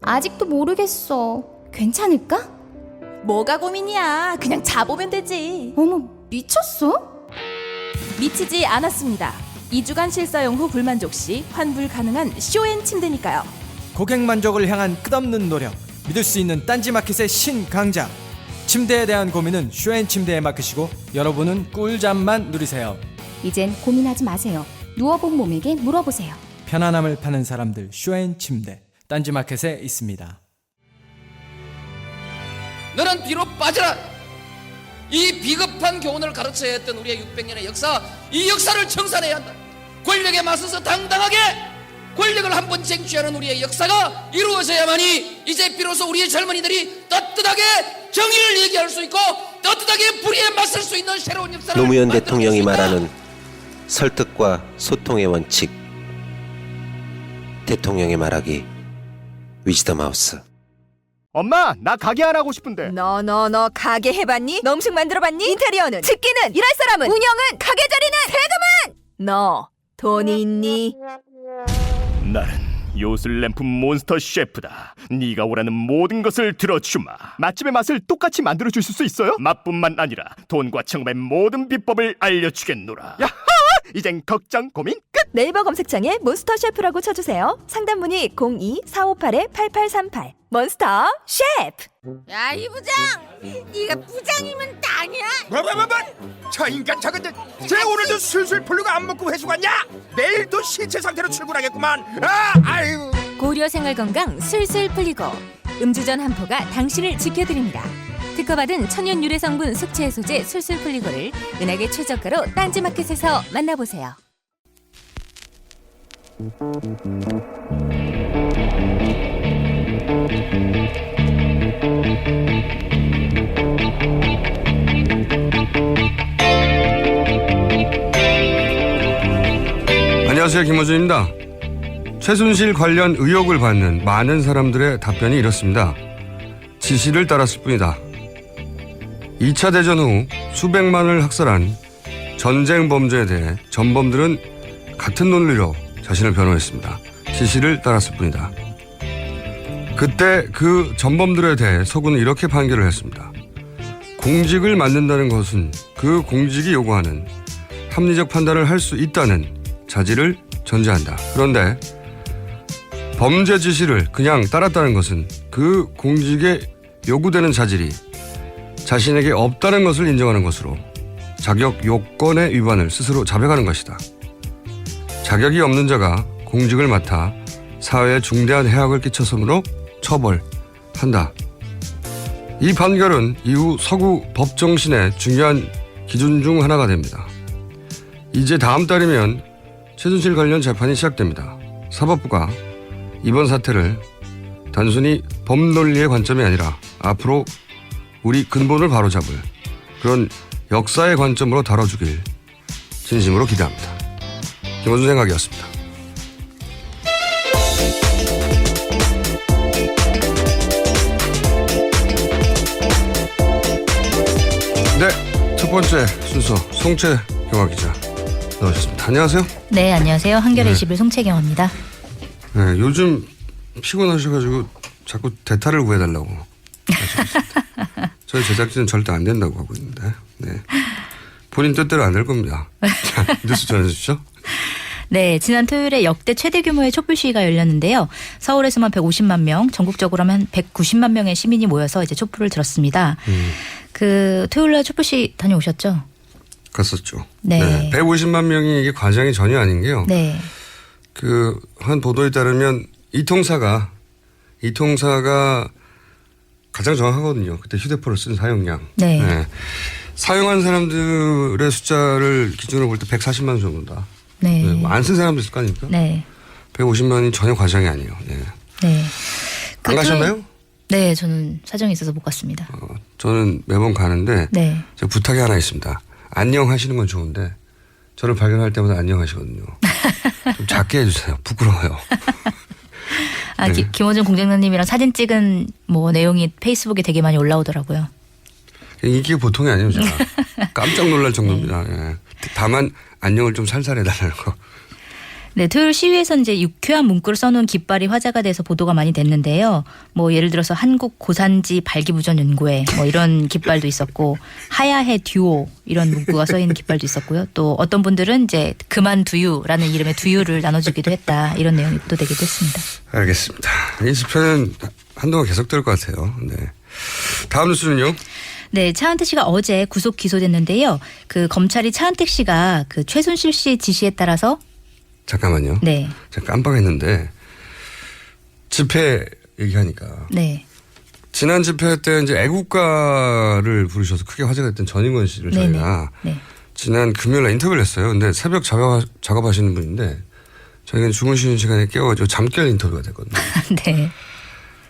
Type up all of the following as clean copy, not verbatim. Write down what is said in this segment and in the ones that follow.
아직도 모르겠어. 괜찮을까? 뭐가 고민이야. 그냥 자보면 되지. 어머, 미쳤어? 미치지 않았습니다. 2주간 실사용 후 불만족 시 환불 가능한 쇼앤 침대니까요. 고객 만족을 향한 끝없는 노력, 믿을 수 있는 딴지마켓의 신강자. 침대에 대한 고민은 쇼앤침대에 맡기시고 여러분은 꿀잠만 누리세요. 이젠 고민하지 마세요. 누워본 몸에게 물어보세요. 편안함을 파는 사람들, 쇼앤침대. 딴지마켓에 있습니다. 너는 뒤로 빠져라. 이 비겁한 교훈을 가르쳐야 했던 우리의 600년의 역사, 이 역사를 청산해야 한다. 권력에 맞서서 당당하게 권력을 한번 쟁취하는 우리의 역사가 이루어져야만이 이제 비로소 우리의 젊은이들이 떳떳하게 정의를 얘기할 수 있고 떳떳하게 불의에 맞설 수 있는 새로운 역사를 노무현 만들어낼 대통령이 수 있다. 말하는 설득과 소통의 원칙. 대통령의 말하기 위즈덤 하우스. 엄마, 나 가게 안 하고 싶은데. 너 가게 해봤니? 너 음식 만들어봤니? 인테리어는? 집기는? 일할 사람은? 운영은? 가게 자리는? 세금은? 너 돈이 있니? 나는 요술램프 몬스터 셰프다. 네가 원하는 모든 것을 들어주마. 맛집의 맛을 똑같이 만들어줄 수 있어요? 맛뿐만 아니라 돈과 청음의 모든 비법을 알려주겠노라. 야하! 이젠 걱정 고민 끝! 네이버 검색창에 몬스터 셰프라고 쳐주세요. 상담 문의 02-458-8838. 몬스터 셰프! 야, 이 부장! 네가 부장이면 땅이야? 뭐? 저 인간 저건데 쟤 오늘도 술술 풀리고 안 먹고 회수 갔냐? 내일도 신체 상태로 출근하겠구만. 아유. 고려 생활건강 술술 풀리고 음주전 한포가 당신을 지켜드립니다. 특허받은 천연 유래 성분 숙취 해소제 술술 풀리고를 은하계 최저가로 딴지마켓에서 만나보세요. 안녕하세요, 김호준입니다. 최순실 관련 의혹을 받는 많은 사람들의 답변이 이렇습니다. 지시를 따랐을 뿐이다. 2차 대전 후 수백만을 학살한 전쟁 범죄에 대해 전범들은 같은 논리로 자신을 변호했습니다. 지시를 따랐을 뿐이다. 그때 그 전범들에 대해 서구는 이렇게 판결을 했습니다. 공직을 맡는다는 것은 그 공직이 요구하는 합리적 판단을 할 수 있다는 자질을 전제한다. 그런데 범죄 지시를 그냥 따랐다는 것은 그 공직에 요구되는 자질이 자신에게 없다는 것을 인정하는 것으로 자격 요건의 위반을 스스로 자백하는 것이다. 자격이 없는 자가 공직을 맡아 사회에 중대한 해악을 끼쳤으므로 처벌한다. 이 판결은 이후 서구 법정신의 중요한 기준 중 하나가 됩니다. 이제 다음 달이면 최순실 관련 재판이 시작됩니다. 사법부가 이번 사태를 단순히 법논리의 관점이 아니라 앞으로 우리 근본을 바로잡을 그런 역사의 관점으로 다뤄주길 진심으로 기대합니다. 김원준 생각이었습니다. 네, 첫 번째 순서 송채경화 기자 나오셨습니다. 안녕하세요. 네, 안녕하세요. 한겨레 네. 21 송채경화입니다. 네, 요즘 피곤하셔가지고 자꾸 대타를 구해달라고 하셨습니다. 저희 제작진은 절대 안 된다고 하고 있는데, 네. 본인 뜻대로 안 될 겁니다. 자, 뉴스 전해주시죠. 네, 지난 토요일에 역대 최대 규모의 촛불 시위가 열렸는데요. 서울에서만 150만 명, 전국적으로 한 190만 명의 시민이 모여서 이제 촛불을 들었습니다. 그 토요일 날 촛불 시위 다녀오셨죠? 갔었죠. 네. 150만 명이 이게 과장이 전혀 아닌 게요. 네. 그 한 보도에 따르면 이통사가 가장 정확하거든요. 그때 휴대폰을 쓴 사용량. 네. 네. 사용한 사람들의 숫자를 기준으로 볼 때 140만 정도다. 네. 네. 안 쓴 사람도 있을 거 아닙니까? 네. 150만이 전혀 과장이 아니에요. 네. 네. 안 가셨나요? 네, 저는 사정이 있어서 못 갔습니다. 저는 매번 가는데 네. 제가 부탁이 하나 있습니다. 안녕 하시는 건 좋은데 저를 발견할 때마다 안녕 하시거든요. 좀 작게 해주세요. 부끄러워요. 아, 네. 김호준 공장장님이랑 사진 찍은 뭐 내용이 페이스북에 되게 많이 올라오더라고요. 인기가 보통이 아니에요, 제가. 깜짝 놀랄 정도입니다. 예. 다만 안녕을 좀 살살 해달라는 거. 네, 토요일 시위에서 이제 유쾌한 문구를 써놓은 깃발이 화제가 돼서 보도가 많이 됐는데요. 뭐 예를 들어서 한국 고산지 발기부전 연구회 뭐 이런 깃발도 있었고 하야해 듀오 이런 문구가 써 있는 깃발도 있었고요. 또 어떤 분들은 이제 그만두유라는 이름의 두유를 나눠주기도 했다 이런 내용이 보도되기도 했습니다. 알겠습니다. 이 집회는 한동안 계속될 것 같아요. 네. 다음 뉴스는요? 네, 차은택 씨가 어제 구속 기소됐는데요. 그 검찰이 차은택 씨가 그 최순실 씨 지시에 따라서 잠깐만요. 네. 제가 깜빡했는데 집회 얘기하니까. 네. 지난 집회 때 이제 애국가를 부르셔서 크게 화제가 됐던 전인권 씨를 저희가 지난 금요일에 인터뷰를 했어요. 근데 새벽 작업하시는 분인데 저희가 주무시는 시간에 깨워가지고 잠결 인터뷰가 됐거든요. 네.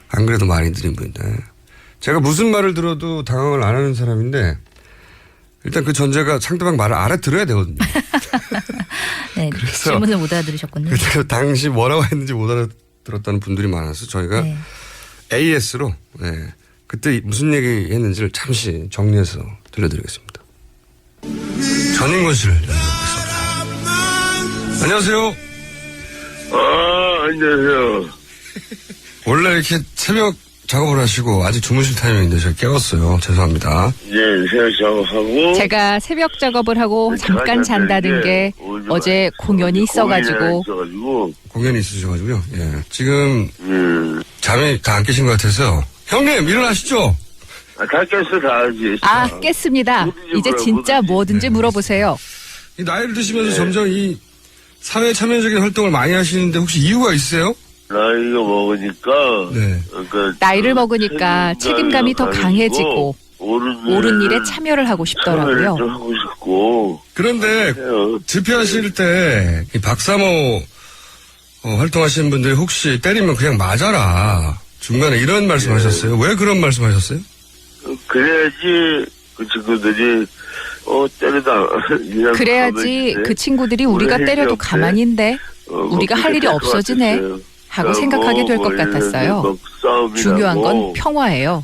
안 그래도 많이 드린 분인데 제가 무슨 말을 들어도 당황을 안 하는 사람인데 일단 그 전제가 상대방 말을 알아들어야 되거든요. 네, 그래서 질문을 못 알아들으셨군요. 그때 당시 뭐라고 했는지 못 알아들었다는 분들이 많아서 저희가 AS로 그때 무슨 얘기 했는지를 잠시 정리해서 들려드리겠습니다. 전인권 씨를 연락하겠습니다. 안녕하세요. 안녕하세요. 원래 이렇게 새벽 작업을 하시고 아직 주무실 타이밍인데 제가 깨웠어요. 죄송합니다. 네, 새벽 작업하고. 제가 새벽 작업을 하고 잠깐 잔다는 게 어제 공연이 있어가지고. 공연이 있으셔가지고요. 예. 지금 잠이 다 안 깨신 것 같아서 형님 일어나시죠. 다 깼어, 다. 깼습니다. 이제 진짜 뭐든지 물어보세요. 이 나이를 드시면서 점점 이 사회 참여적인 활동을 많이 하시는데 혹시 이유가 있으세요? 나이가 먹으니까. 네. 그러니까 나이를 먹으니까 책임감이 더 강해지고 옳은 일에 참여를 하고 싶더라고요. 좀 하고 싶고. 그런데 집회하실 때 이 박사모 활동하시는 분들이 혹시 때리면 그냥 맞아라. 중간에 이런 말씀하셨어요. 왜 그런 말씀하셨어요? 그래야지 그 친구들이 때리다. 그래야지 그 친구들이 우리가 때려도 가만인데 우리가 할 일이 없어지네 하고 생각하게 될 것 같았어요. 중요한 건 평화예요.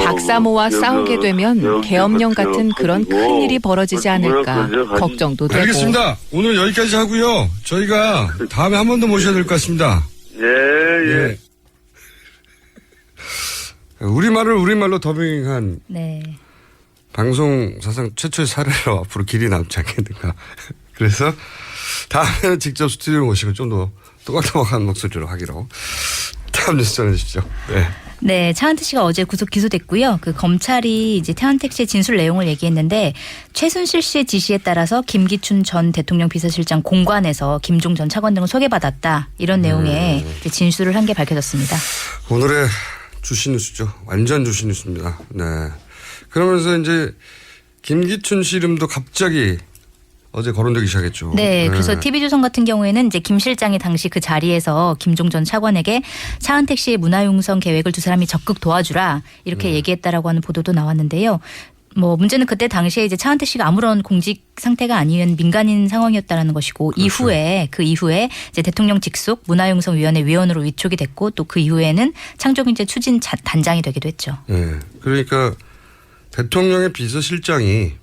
박사모와 싸우게 되면 계엄령 같은 그런 큰 일이 벌어지지 않을까 걱정도 되고. 알겠습니다. 오늘 여기까지 하고요. 저희가 다음에 한 번 더 모셔야 될 것 같습니다. 예. 우리말을 우리말로 더빙한 네. 방송 사상 최초의 사례로 앞으로 길이 남지 않겠는가. 그래서 다음에는 직접 스튜디오에 오시고 좀 더 또박또박한 목소리로 하기로. 다음 뉴스 전해주시죠. 네. 네, 차은택 씨가 어제 구속 기소됐고요. 그 검찰이 이제 차은택 씨의 진술 내용을 얘기했는데 최순실 씨의 지시에 따라서 김기춘 전 대통령 비서실장 공관에서 김종 전 차관 등을 소개받았다. 이런 내용의 이제 진술을 한 게 밝혀졌습니다. 오늘의 주시 뉴스죠. 완전 주시 뉴스입니다. 네. 그러면서 이제 김기춘 씨 이름도 갑자기 어제 거론되기 시작했죠. 네, 그래서 TV조선 같은 경우에는 이제 김 실장이 당시 그 자리에서 김종 전 차관에게 차은택 씨의 문화융성 계획을 두 사람이 적극 도와주라 이렇게 얘기했다라고 하는 보도도 나왔는데요. 뭐 문제는 그때 당시에 이제 차은택 씨가 아무런 공직 상태가 아닌 민간인 상황이었다라는 것이고 그렇죠. 그 이후에 이제 대통령 직속 문화융성위원회 위원으로 위촉이 됐고 또 그 이후에는 창조경제 추진 단장이 되기도 했죠. 네, 그러니까 대통령의 비서실장이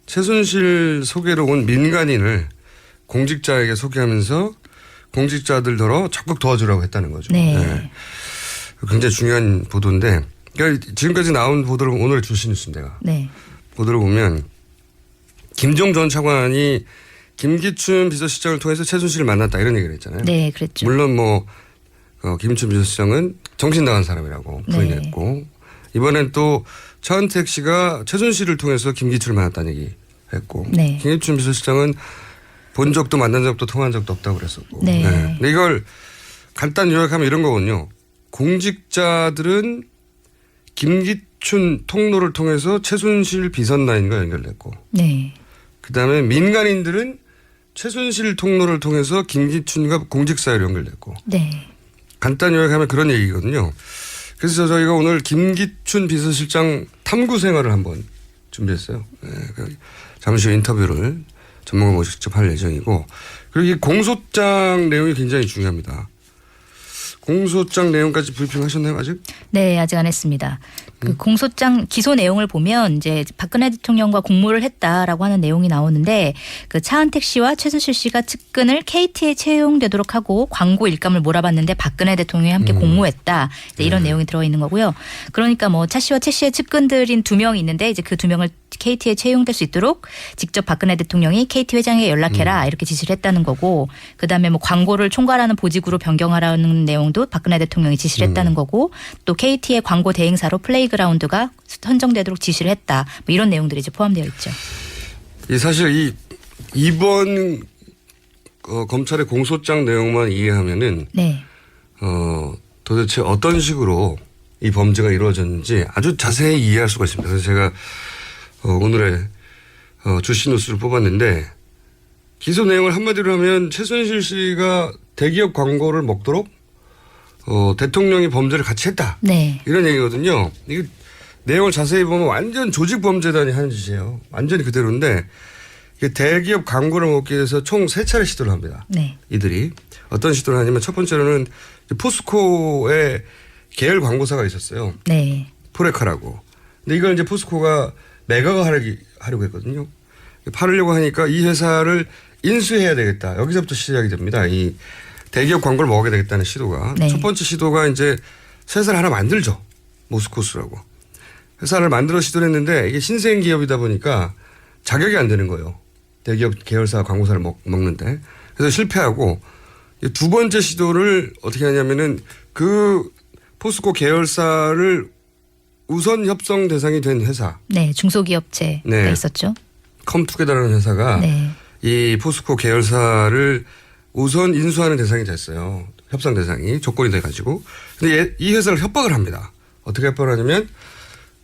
최순실 소개로 온 민간인을 공직자에게 소개하면서 공직자들더러 적극 도와주라고 했다는 거죠. 네. 네. 굉장히 중요한 보도인데 그러니까 지금까지 나온 보도를 오늘 주시 뉴스인데요. 네. 보도를 보면 김종 전 차관이 김기춘 비서실장을 통해서 최순실을 만났다 이런 얘기를 했잖아요. 네, 그랬죠. 물론 뭐 김기춘 비서실장은 정신 나간 사람이라고 부인했고 이번엔 또 차은택 씨가 최순실을 통해서 김기춘을 만났다는 얘기 했고 김기춘 비서실장은 본 적도 만난 적도 통한 적도 없다고 그랬었고. 네. 네. 근데 이걸 간단 요약하면 이런 거군요. 공직자들은 김기춘 통로를 통해서 최순실 비선라인과 연결됐고. 네. 그다음에 민간인들은 최순실 통로를 통해서 김기춘과 공직사회로 연결됐고. 네. 간단 요약하면 그런 얘기거든요. 그래서 저희가 오늘 김기춘 비서실장 탐구 생활을 한번 준비했어요. 네, 잠시 후 인터뷰를 전문가 모시고 직접 할 예정이고 그리고 이 공소장 내용이 굉장히 중요합니다. 공소장 내용까지 브리핑하셨나요 아직? 네, 아직 안 했습니다. 그 공소장 기소 내용을 보면 이제 박근혜 대통령과 공모를 했다라고 하는 내용이 나오는데 그 차은택 씨와 최순실 씨가 측근을 KT에 채용되도록 하고 광고 일감을 몰아봤는데 박근혜 대통령이 함께 공모했다. 이제 이런 내용이 들어 있는 거고요. 그러니까 뭐 차 씨와 최 씨의 측근들인 2명이 있는데 이제 그 2명을 KT에 채용될 수 있도록 직접 박근혜 대통령이 KT 회장에 연락해라 이렇게 지시를 했다는 거고 그다음에 뭐 광고를 총괄하는 보직으로 변경하라는 내용도 박근혜 대통령이 지시를 했다는 거고 또 KT의 광고 대행사로 플레이그라운드가 선정되도록 지시를 했다. 뭐 이런 내용들이 이제 포함되어 있죠. 사실 이번 검찰의 공소장 내용만 이해하면은 네. 도대체 어떤 식으로 이 범죄가 이루어졌는지 아주 자세히 이해할 수가 있습니다. 그래서 제가 오늘의 주시 뉴스를 뽑았는데 기소 내용을 한마디로 하면 최순실 씨가 대기업 광고를 먹도록 대통령이 범죄를 같이 했다. 네. 이런 얘기거든요. 이게 내용을 자세히 보면 완전 조직범죄단이 하는 짓이에요. 완전히 그대로인데 이게 대기업 광고를 먹기 위해서 총 3차례 시도를 합니다. 네. 이들이 어떤 시도를 하냐면 첫 번째로는 포스코의 계열 광고사가 있었어요. 네. 포레카라고. 근데 이걸 이제 포스코가 매각을 하려고 했거든요. 팔으려고 하니까 이 회사를 인수해야 되겠다. 여기서부터 시작이 됩니다. 이 대기업 광고를 먹어야 되겠다는 시도가. 네. 첫 번째 시도가 이제 회사를 하나 만들죠. 모스코스라고. 회사를 만들어 시도를 했는데 이게 신생 기업이다 보니까 자격이 안 되는 거예요. 대기업 계열사 광고사를 먹는데. 그래서 실패하고 두 번째 시도를 어떻게 하냐면은 그 포스코 계열사를 우선 협상 대상이 된 회사. 네, 중소기업체가 네. 있었죠. 컴투게더라는 회사가 네. 이 포스코 계열사를 우선 인수하는 대상이 됐어요. 협상 대상이 조건이 돼가지고. 근데 이 회사를 협박을 합니다. 어떻게 협박을 하냐면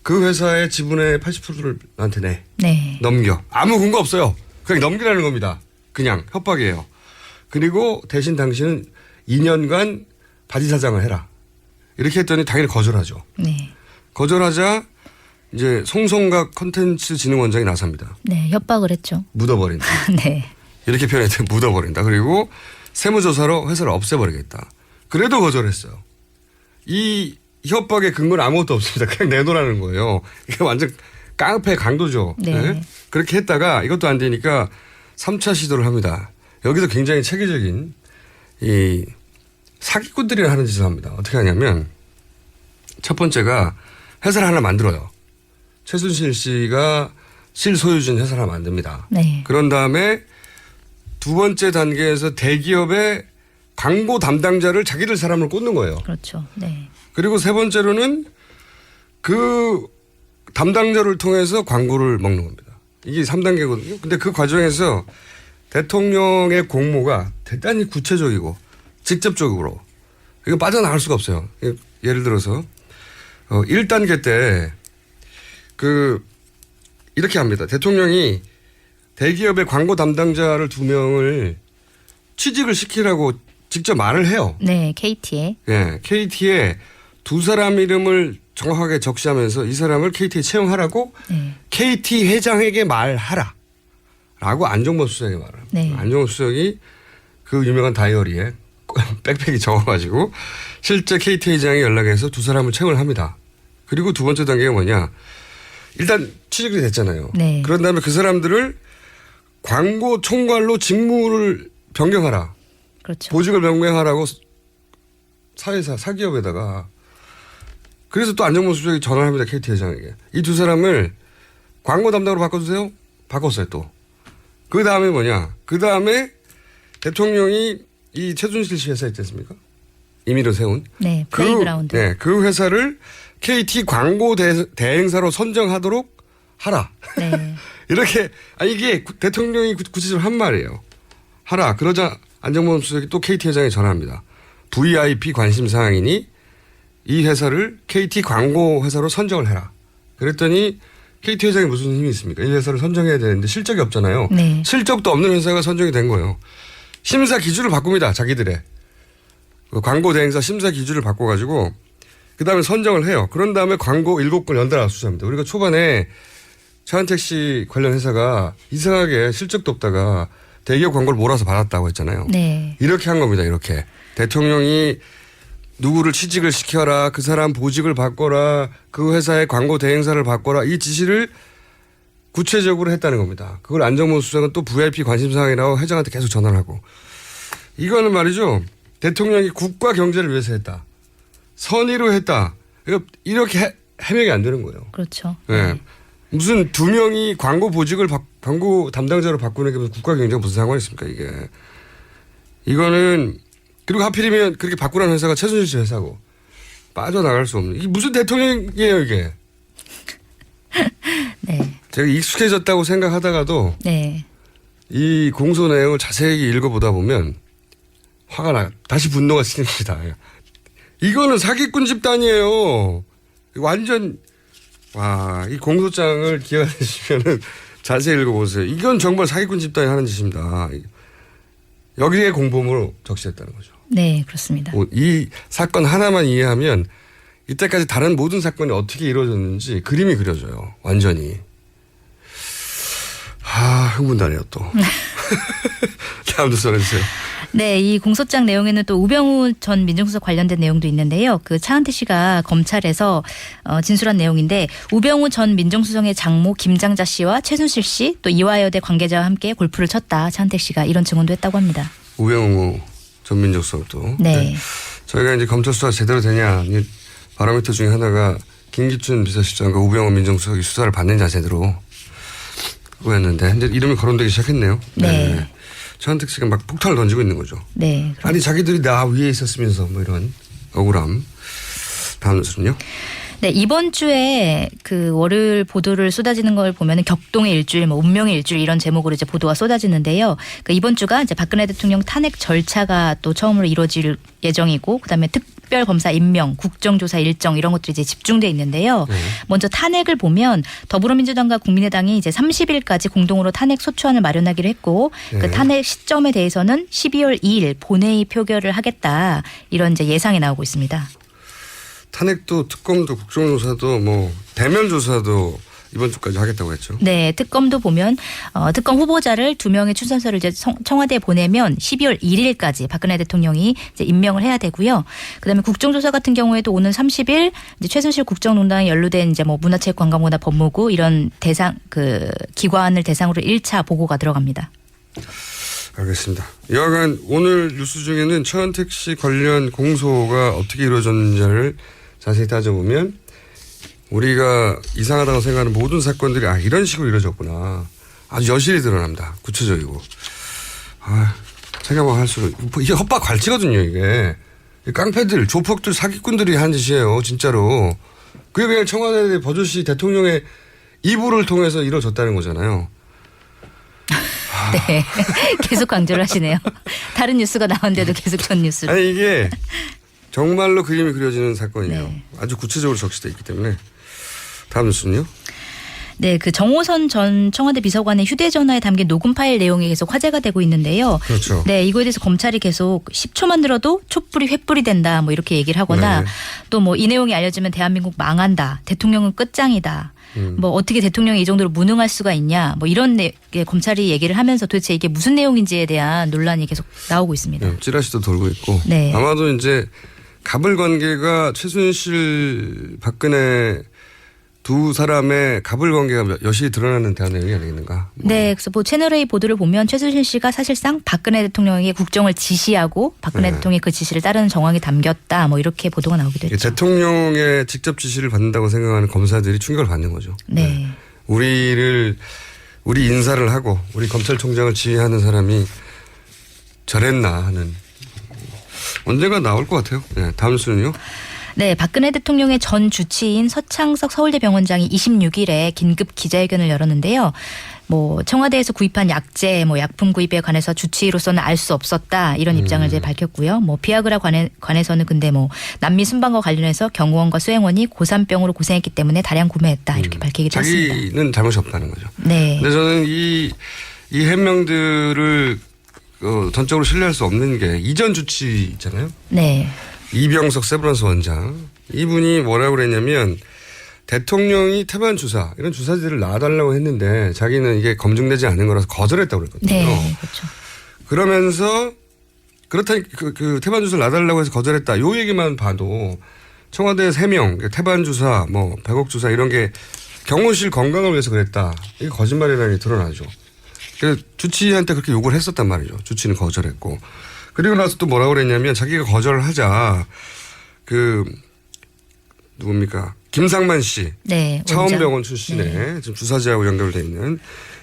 그 회사의 지분의 80%를 나한테 내. 네. 넘겨. 아무 근거 없어요. 그냥 넘기라는 겁니다. 그냥 협박이에요. 그리고 대신 당신은 2년간 바지 사장을 해라. 이렇게 했더니 당연히 거절하죠. 네. 거절하자 이제 송성각 콘텐츠진흥원장이 나섭니다. 네, 협박을 했죠. 묻어버린다. 네. 이렇게 표현했대. 묻어버린다. 그리고 세무조사로 회사를 없애버리겠다. 그래도 거절했어요. 이 협박의 근거는 아무것도 없습니다. 그냥 내놓으라는 거예요. 이게 완전 깡패 강도죠. 네. 네? 그렇게 했다가 이것도 안 되니까 3차 시도를 합니다. 여기서 굉장히 체계적인 이 사기꾼들이 하는 짓을 합니다. 어떻게 하냐면 첫 번째가 회사를 하나 만들어요. 최순실 씨가 실소유주인 회사를 하나 만듭니다. 네. 그런 다음에 두 번째 단계에서 대기업의 광고 담당자를 자기들 사람을 꽂는 거예요. 그렇죠. 네. 그리고 세 번째로는 그 담당자를 통해서 광고를 먹는 겁니다. 이게 3단계거든요. 근데 그 과정에서 대통령의 공모가 대단히 구체적이고 직접적으로 이거 빠져나갈 수가 없어요. 예를 들어서 1단계 때 이렇게 합니다. 대통령이 대기업의 광고 담당자를 2명을 취직을 시키라고 직접 말을 해요. 네, KT에. 네, KT에 두 사람 이름을 정확하게 적시하면서 이 사람을 KT에 채용하라고 네. KT 회장에게 말하라. 라고 안종범 수석에게 말을 합니다. 네. 안종범 수석이 그 유명한 다이어리에 빽빽이 적어가지고 실제 KT 회장이 연락해서 두 사람을 채용을 합니다. 그리고 두 번째 단계가 뭐냐. 일단 취직이 됐잖아요. 네. 그런 다음에 그 사람들을 광고 총괄로 직무를 변경하라. 그렇죠. 보직을 변경하라고 사회사 사기업에다가 그래서 또 안정범 수석이 전화를 합니다. KT 회장에게. 이 두 사람을 광고 담당으로 바꿔주세요. 바꿨어요 또. 그 다음에 뭐냐. 그 다음에 대통령이 이 최순실 씨 회사 있지 않습니까? 임의로 세운. 네. 플레이그라운드. 네. 그 회사를 KT 광고 대행사로 선정하도록 하라. 네. 이렇게 이게 대통령이 구체적으로 한 말이에요. 하라. 그러자 안정범 수석이 또 KT 회장에 전화합니다. VIP 관심 사항이니 이 회사를 KT 광고 회사로 선정을 해라. 그랬더니 KT 회장이 무슨 힘이 있습니까? 이 회사를 선정해야 되는데 실적이 없잖아요. 네. 실적도 없는 회사가 선정이 된 거예요. 심사 기준을 바꿉니다. 자기들의. 그 광고 대행사 심사 기준을 바꿔가지고 그다음에 선정을 해요. 그런 다음에 광고 7건 연달아 수주합니다. 우리가 초반에 차은택 씨 관련 회사가 이상하게 실적도 없다가 대기업 광고를 몰아서 받았다고 했잖아요. 네. 이렇게 한 겁니다. 이렇게. 대통령이 누구를 취직을 시켜라, 그 사람 보직을 바꿔라, 그 회사의 광고 대행사를 바꿔라, 이 지시를 구체적으로 했다는 겁니다. 그걸 안정범 수석은 또 VIP 관심사항이라고 회장한테 계속 전화를 하고. 이거는 말이죠. 대통령이 국가 경제를 위해서 했다. 선의로 했다. 이렇게 해명이 안 되는 거예요. 그렇죠. 네. 무슨 두 명이 광고 보직을 광고 담당자로 바꾸는 게 무슨 국가 경제가 무슨 상관이 있습니까, 이게. 이거는 그리고 하필이면 그렇게 바꾸라는 회사가 최순실 씨 회사고 빠져나갈 수 없는. 이게 무슨 대통령이에요, 이게. 네. 제가 익숙해졌다고 생각하다가도 네. 이 공소 내용을 자세히 읽어보다 보면 화가 나. 다시 분노가 생깁니다. 이거는 사기꾼 집단이에요. 완전 와, 이 공소장을 기회가 되시면은 자세히 읽어보세요. 이건 정말 사기꾼 집단이 하는 짓입니다. 여기에 공범으로 적시했다는 거죠. 네, 그렇습니다. 이 사건 하나만 이해하면 이때까지 다른 모든 사건이 어떻게 이루어졌는지 그림이 그려져요. 완전히. 흥분다네요 또. 다음도 써주세요. 네, 이 공소장 내용에는 또 우병우 전 민정수석 관련된 내용도 있는데요. 그 차은태 씨가 검찰에서 진술한 내용인데 우병우 전 민정수석의 장모 김장자 씨와 최순실 씨 또 이화여대 관계자와 함께 골프를 쳤다. 차은태 씨가 이런 증언도 했다고 합니다. 우병우 전 민정수석도. 네. 저희가 이제 검찰 수사 제대로 되냐 바로미터 중에 하나가 김기춘 비서실장과 우병우 민정수석이 수사를 받느냐 제대로 그거였는데 이제 이름이 거론되기 시작했네요. 네. 차은택 씨가 막 폭탄을 던지고 있는 거죠. 네. 아니 자기들이 나 위에 있었으면서 뭐 이런 억울함. 다음 뉴스는요. 네, 이번 주에 그 월요일 보도를 쏟아지는 걸 보면은 격동의 일주일, 뭐 운명의 일주일 이런 제목으로 이제 보도가 쏟아지는데요. 그 이번 주가 이제 박근혜 대통령 탄핵 절차가 또 처음으로 이루어질 예정이고, 그다음에 특별검사 임명, 국정조사 일정 이런 것들이 이제 집중돼 있는데요. 먼저 탄핵을 보면 더불어민주당과 국민의당이 이제 30일까지 공동으로 탄핵 소추안을 마련하기로 했고, 그 탄핵 시점에 대해서는 12월 2일 본회의 표결을 하겠다 이런 이제 예상이 나오고 있습니다. 탄핵도 특검도 국정조사도 뭐 대면 조사도 이번 주까지 하겠다고 했죠. 네, 특검도 보면 특검 후보자를 2명의 추천서를 이제 청와대에 보내면 12월 1일까지 박근혜 대통령이 이제 임명을 해야 되고요. 그다음에 국정조사 같은 경우에도 오는 30일 이제 최순실 국정농단에 연루된 이제 뭐 문화체육관광부나 법무부 이런 대상 그 기관을 대상으로 1차 보고가 들어갑니다. 알겠습니다. 여하간 오늘 뉴스 중에는 차은택 씨 관련 공소가 어떻게 이루어졌는지를 자세히 따져보면 우리가 이상하다고 생각하는 모든 사건들이 이런 식으로 이루어졌구나. 아주 여실히 드러납니다. 구체적이고. 생각만 할수록 이게 헛박 갈치거든요. 이게 깡패들 조폭들 사기꾼들이 한 짓이에요. 진짜로. 그게 그냥 청와대 버젓이 대통령의 이불을 통해서 이루어졌다는 거잖아요. 네. 계속 강조를 하시네요. 다른 뉴스가 나왔는데도 계속 전 뉴스를. 아니 이게 정말로 그림이 그려지는 사건이에요. 네. 아주 구체적으로 적시되어 있기 때문에. 다음 뉴스는요. 네, 그 정호선 전 청와대 비서관의 휴대전화에 담긴 녹음 파일 내용이 계속 화제가 되고 있는데요. 그렇죠. 네, 이거에 대해서 검찰이 계속 10초만 들어도 촛불이 횃불이 된다 뭐 이렇게 얘기를 하거나 네. 또 뭐 이 내용이 알려지면 대한민국 망한다. 대통령은 끝장이다. 뭐 어떻게 대통령이 이 정도로 무능할 수가 있냐. 뭐 이런 검찰이 얘기를 하면서 도대체 이게 무슨 내용인지에 대한 논란이 계속 나오고 있습니다. 네, 찌라시도 돌고 있고. 네. 아마도 이제 갑을 관계가 최순실 박근혜 두 사람의 갑을 관계가 여실히 드러나는 대한 내용이 아니겠는가. 네, 그래서 뭐 채널A 보도를 보면 최순실 씨가 사실상 박근혜 대통령에게 국정을 지시하고 박근혜 대통령이 그 지시를 따르는 정황이 담겼다. 뭐 이렇게 보도가 나오기도 했죠. 대통령의 직접 지시를 받는다고 생각하는 검사들이 충격을 받는 거죠. 네. 우리 인사를 하고 우리 검찰총장을 지휘하는 사람이 저랬나 하는 언젠가 나올 것 같아요. 네, 다음 수는요. 네, 박근혜 대통령의 전 주치인 서창석 서울대 병원장이 26일에 긴급 기자회견을 열었는데요. 뭐 청와대에서 구입한 약제, 뭐 약품 구입에 관해서 주치의로서는 알 수 없었다 이런 입장을 이제 밝혔고요. 뭐 비아그라 관해서는 근데 뭐 남미 순방과 관련해서 경호원과 수행원이 고산병으로 고생했기 때문에 다량 구매했다 이렇게 밝히기도 했습니다. 자기는 잘못이 없다는 거죠. 네. 근데 저는 이 해명들을 전적으로 신뢰할 수 없는 게 이전 주치 있잖아요. 네. 이병석 세브란스 원장. 이분이 뭐라고 그랬냐면 대통령이 태반 주사 이런 주사지를 놔달라고 했는데 자기는 이게 검증되지 않은 거라서 거절했다고 그랬거든요. 네, 그렇죠. 그러면서 그렇다니 그 태반 주사를 놔달라고 해서 거절했다. 요 얘기만 봐도 청와대 3명 태반 주사, 뭐 100억 주사 이런 게 경호실 건강을 위해서 그랬다. 이게 거짓말이라는 게 드러나죠. 그래서 주치의한테 그렇게 요구를 했었단 말이죠. 주치의는 거절했고. 그리고 나서 또 뭐라고 그랬냐면 자기가 거절을 하자 누굽니까? 김상만 씨. 네. 차원병원 출신의 네. 지금 주사제하고 연결되어 있는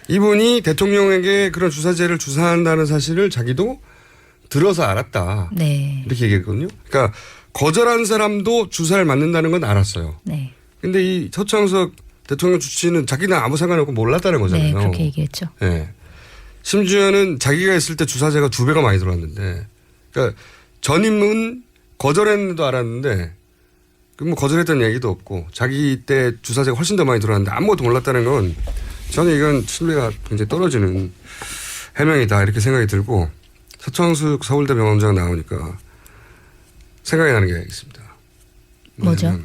이분이 대통령에게 그런 주사제를 주사한다는 사실을 자기도 들어서 알았다. 네. 이렇게 얘기했거든요. 그러니까 거절한 사람도 주사를 맞는다는 건 알았어요. 네. 근데 이 서창석 대통령 주치의는 자기는 아무 상관없고 몰랐다는 거잖아요. 네, 그렇게 얘기했죠. 네. 심지어는 자기가 했을 때 주사제가 2배가 많이 들어왔는데, 그러니까 전임은 거절했는데도 알았는데, 뭐 거절했다는 얘기도 없고, 자기 때 주사제가 훨씬 더 많이 들어왔는데 아무것도 몰랐다는 건 저는 이건 신뢰가 굉장히 떨어지는 해명이다 이렇게 생각이 들고, 서창숙 서울대 병원장 나오니까 생각이 나는 게 있습니다. 뭐죠?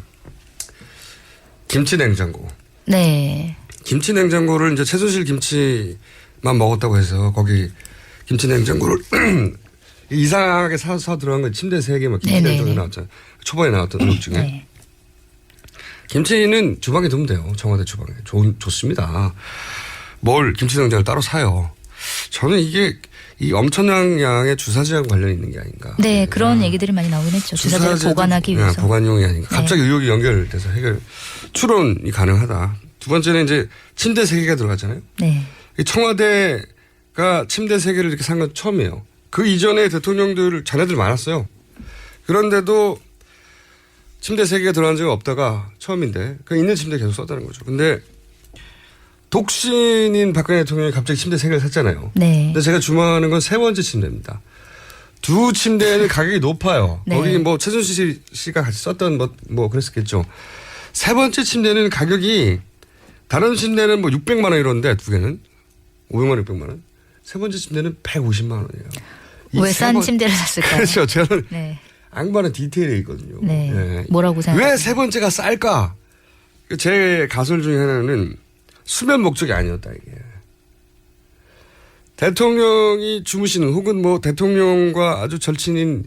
김치 냉장고. 네. 김치 냉장고를 이제 최순실 김치만 먹었다고 해서 거기 김치 냉장고를 이상하게 사서 들어간 건 침대 3개 막 김치 냉장고 나왔잖아요. 초반에 나왔던 의혹 중에. 네. 김치는 주방에 두면 돼요. 청와대 주방에. 좋습니다. 뭘 김치 냉장고를 따로 사요. 저는 이게 이 엄청난 양의 주사제하고 관련이 있는 게 아닌가. 네, 그런 얘기들이 많이 나오긴 했죠. 주사제를 보관하기 위해서. 보관용이 아닌가. 갑자기 의혹이 연결돼서 추론이 가능하다. 두 번째는 이제 침대 3개가 들어갔잖아요. 네. 이 청와대가 침대 3개를 이렇게 산 건 처음이에요. 그 이전에 대통령들 자녀들 많았어요. 그런데도 침대 3개가 들어간 적이 없다가 처음인데 그 있는 침대 계속 썼다는 거죠. 근데 독신인 박근혜 대통령이 갑자기 침대 3개를 샀잖아요. 네. 근데 제가 주목하는 건 3번째 침대입니다. 두 침대는 가격이 높아요. 네. 거기 뭐 최순실 씨가 같이 썼던 뭐 그랬었겠죠. 3번째 침대는 가격이 다른 침대는 뭐 600만 원 이런데 두 개는 500만 원, 600만 원. 3번째 침대는 150만 원이에요. 왜 싼 침대를 샀을까요? 그렇죠. 저는 네. 악마는 디테일에 있거든요. 네. 네. 뭐라고 생각하세요? 왜 3번째가 쌀까? 제 가설 중에 하나는 수면 목적이 아니었다 이게. 대통령이 주무시는 혹은 뭐 대통령과 아주 절친인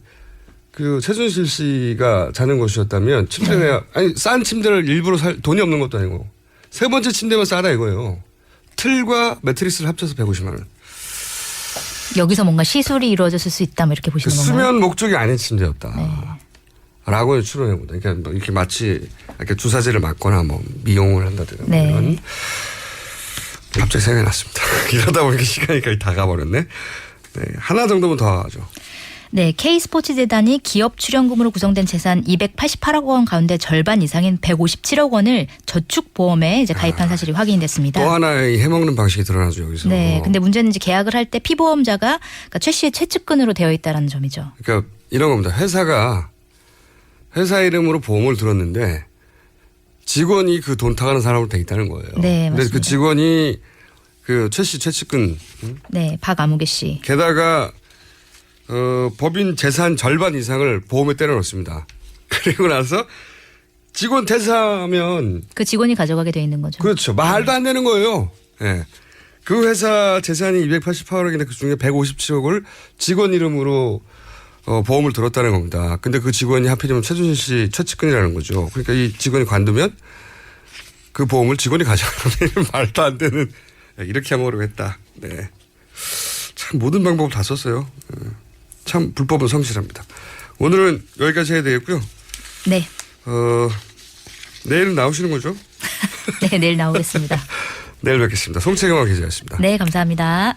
그 최순실 씨가 자는 곳이었다면 침대가 아니 싼 침대를 일부러 살 돈이 없는 것도 아니고 3번째 침대만 싸다 이거예요. 틀과 매트리스를 합쳐서 150만 원. 여기서 뭔가 시술이 이루어졌을 수 있다, 뭐 이렇게 보시는 건가요? 수면 목적이 아닌 침대였다. 네. 라고 추론해보다. 그러니까 이렇게 마치 이렇게 주사제를 맞거나 뭐 미용을 한다든가 네. 이런. 갑자기 생각이 났습니다. 이러다 보니까 시간이 거의 다 가버렸네. 네. 하나 정도면 더 하죠. 네, K스포츠재단이 기업 출연금으로 구성된 재산 288억 원 가운데 절반 이상인 157억 원을 저축보험에 이제 가입한 사실이 확인이 됐습니다. 또 하나의 해먹는 방식이 드러나죠, 여기서. 네, 근데 문제는 이제 계약을 할 때 피보험자가 그러니까 최 씨의 최측근으로 되어 있다는 점이죠. 그러니까 이런 겁니다. 회사 이름으로 보험을 들었는데 직원이 그 돈 타가는 사람으로 돼 있다는 거예요. 네, 근데 맞습니다. 그 직원이 그 최 씨 최측근. 네, 박아무개 씨. 게다가 법인 재산 절반 이상을 보험에 때려 넣습니다. 그리고 나서 직원 퇴사하면 그 직원이 가져가게 돼 있는 거죠. 그렇죠. 말도 안 되는 거예요. 예. 그 회사 재산이 288억인데 그 중에 157억을 직원 이름으로 보험을 들었다는 겁니다. 근데 그 직원이 하필이면 최순실 씨 최측근이라는 거죠. 그러니까 이 직원이 관두면 그 보험을 직원이 가져가는 말도 안 되는 이렇게 하려고 했다. 네. 참 모든 방법을 다 썼어요. 참 불법은 성실합니다. 오늘은 여기까지 해야 되겠고요. 네. 내일은 나오시는 거죠? 네, 내일 나오겠습니다. 내일 뵙겠습니다. 송채경화 기자였습니다. 네, 감사합니다.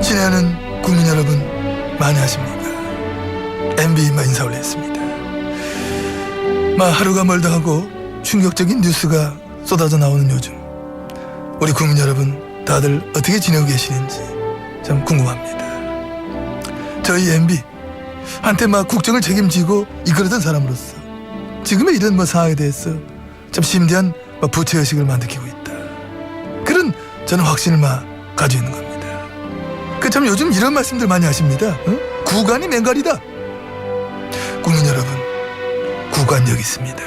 친애하는 국민 여러분 많이 하십니까? MB만 인사 올렸습니다. 하루가 멀다 하고 충격적인 뉴스가 쏟아져 나오는 요즘 우리 국민 여러분 다들 어떻게 지내고 계시는지 참 궁금합니다. 저희 MB 한때 국정을 책임지고 이끌었던 사람으로서 지금의 이런 상황에 대해서 참 심대한 부채의식을 느끼고 있다. 그런 저는 확신을 가지고 있는 겁니다. 참 요즘 이런 말씀들 많이 하십니다. 구간이 맹갈이다. 국민 여러분, 구간 여기 있습니다.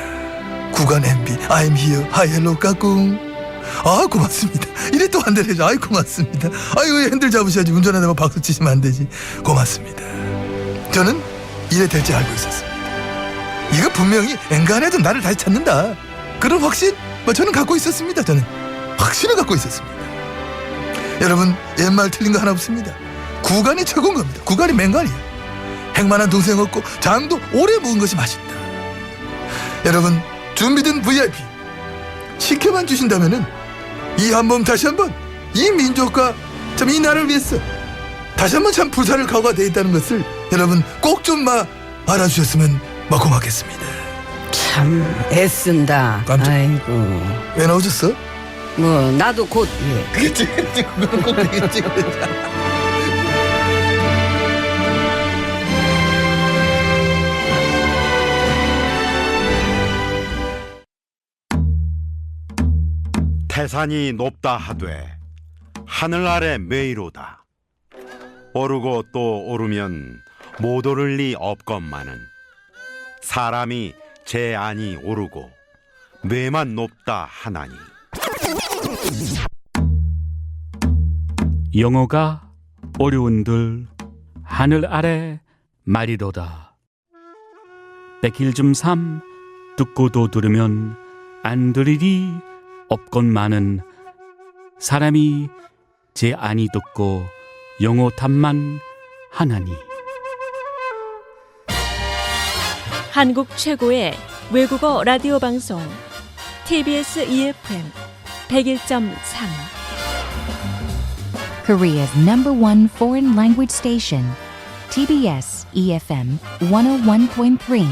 구간 MB, I'm here, hi, hello, 까꿍. 아, 고맙습니다. 이래 또 안대를 해줘. 아이, 고맙습니다. 아이고, 핸들 잡으셔야지. 운전하다가 박수 치시면 안 되지. 고맙습니다. 저는 이래 될지 알고 있었습니다. 이거 분명히 엔간해도 나를 다시 찾는다, 그런 확신, 저는 갖고 있었습니다. 저는 확신을 갖고 있었습니다. 여러분, 옛말 틀린 거 하나 없습니다. 구간이 최고인 겁니다. 구간이 맹간이에요. 행만한 동생 없고 장도 오래 묵은 것이 맛있다. 여러분, 준비된 VIP 시켜만 주신다면은 이 한 번 다시 한번 이 민족과 참 이 나라를 위해서 다시 한번 참 불사를 각오가 돼 있다는 것을 여러분 꼭 좀 알아주셨으면 고맙겠습니다. 참 애쓴다. 아이고. 왜 나오셨어? 뭐 나도 곧. 그치 그건 꼭 되겠지. 태산이 높다 하되 하늘 아래 메이로다. 오르고 또 오르면 못 오를 리 없건만은 사람이 제 안이 오르고 뇌만 높다 하나니. 영어가 어려운들 하늘 아래 말이로다. 백일 좀 삼 듣고도 들으면 안 들으리 없건만은 사람이 제 안이 듣고 영어 탐만 하나니. 한국 최고의 외국어 라디오 방송 TBS EFM 101.3 Korea's #1 foreign language station, TBS EFM 101.3.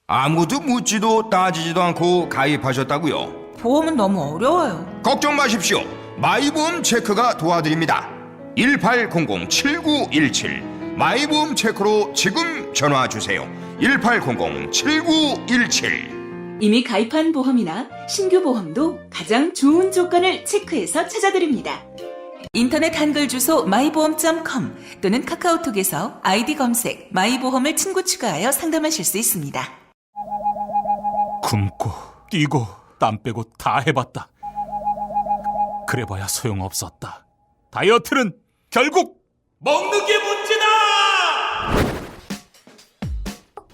아무도 묻지도 따지지도 않고 가입하셨다고요? 보험은 너무 어려워요. 걱정 마십시오. 마이보험 체크가 도와드립니다. 1800-7917 마이보험 체크로 지금 전화주세요. 1800-7917. 이미 가입한 보험이나 신규 보험도 가장 좋은 조건을 체크해서 찾아드립니다. 인터넷 한글 주소 마이보험.com 또는 카카오톡에서 아이디 검색 마이보험을 친구 추가하여 상담하실 수 있습니다. 굶고 뛰고 땀 빼고 다 해봤다. 그래봐야 소용없었다. 다이어트는 결국 먹는 게 문제다.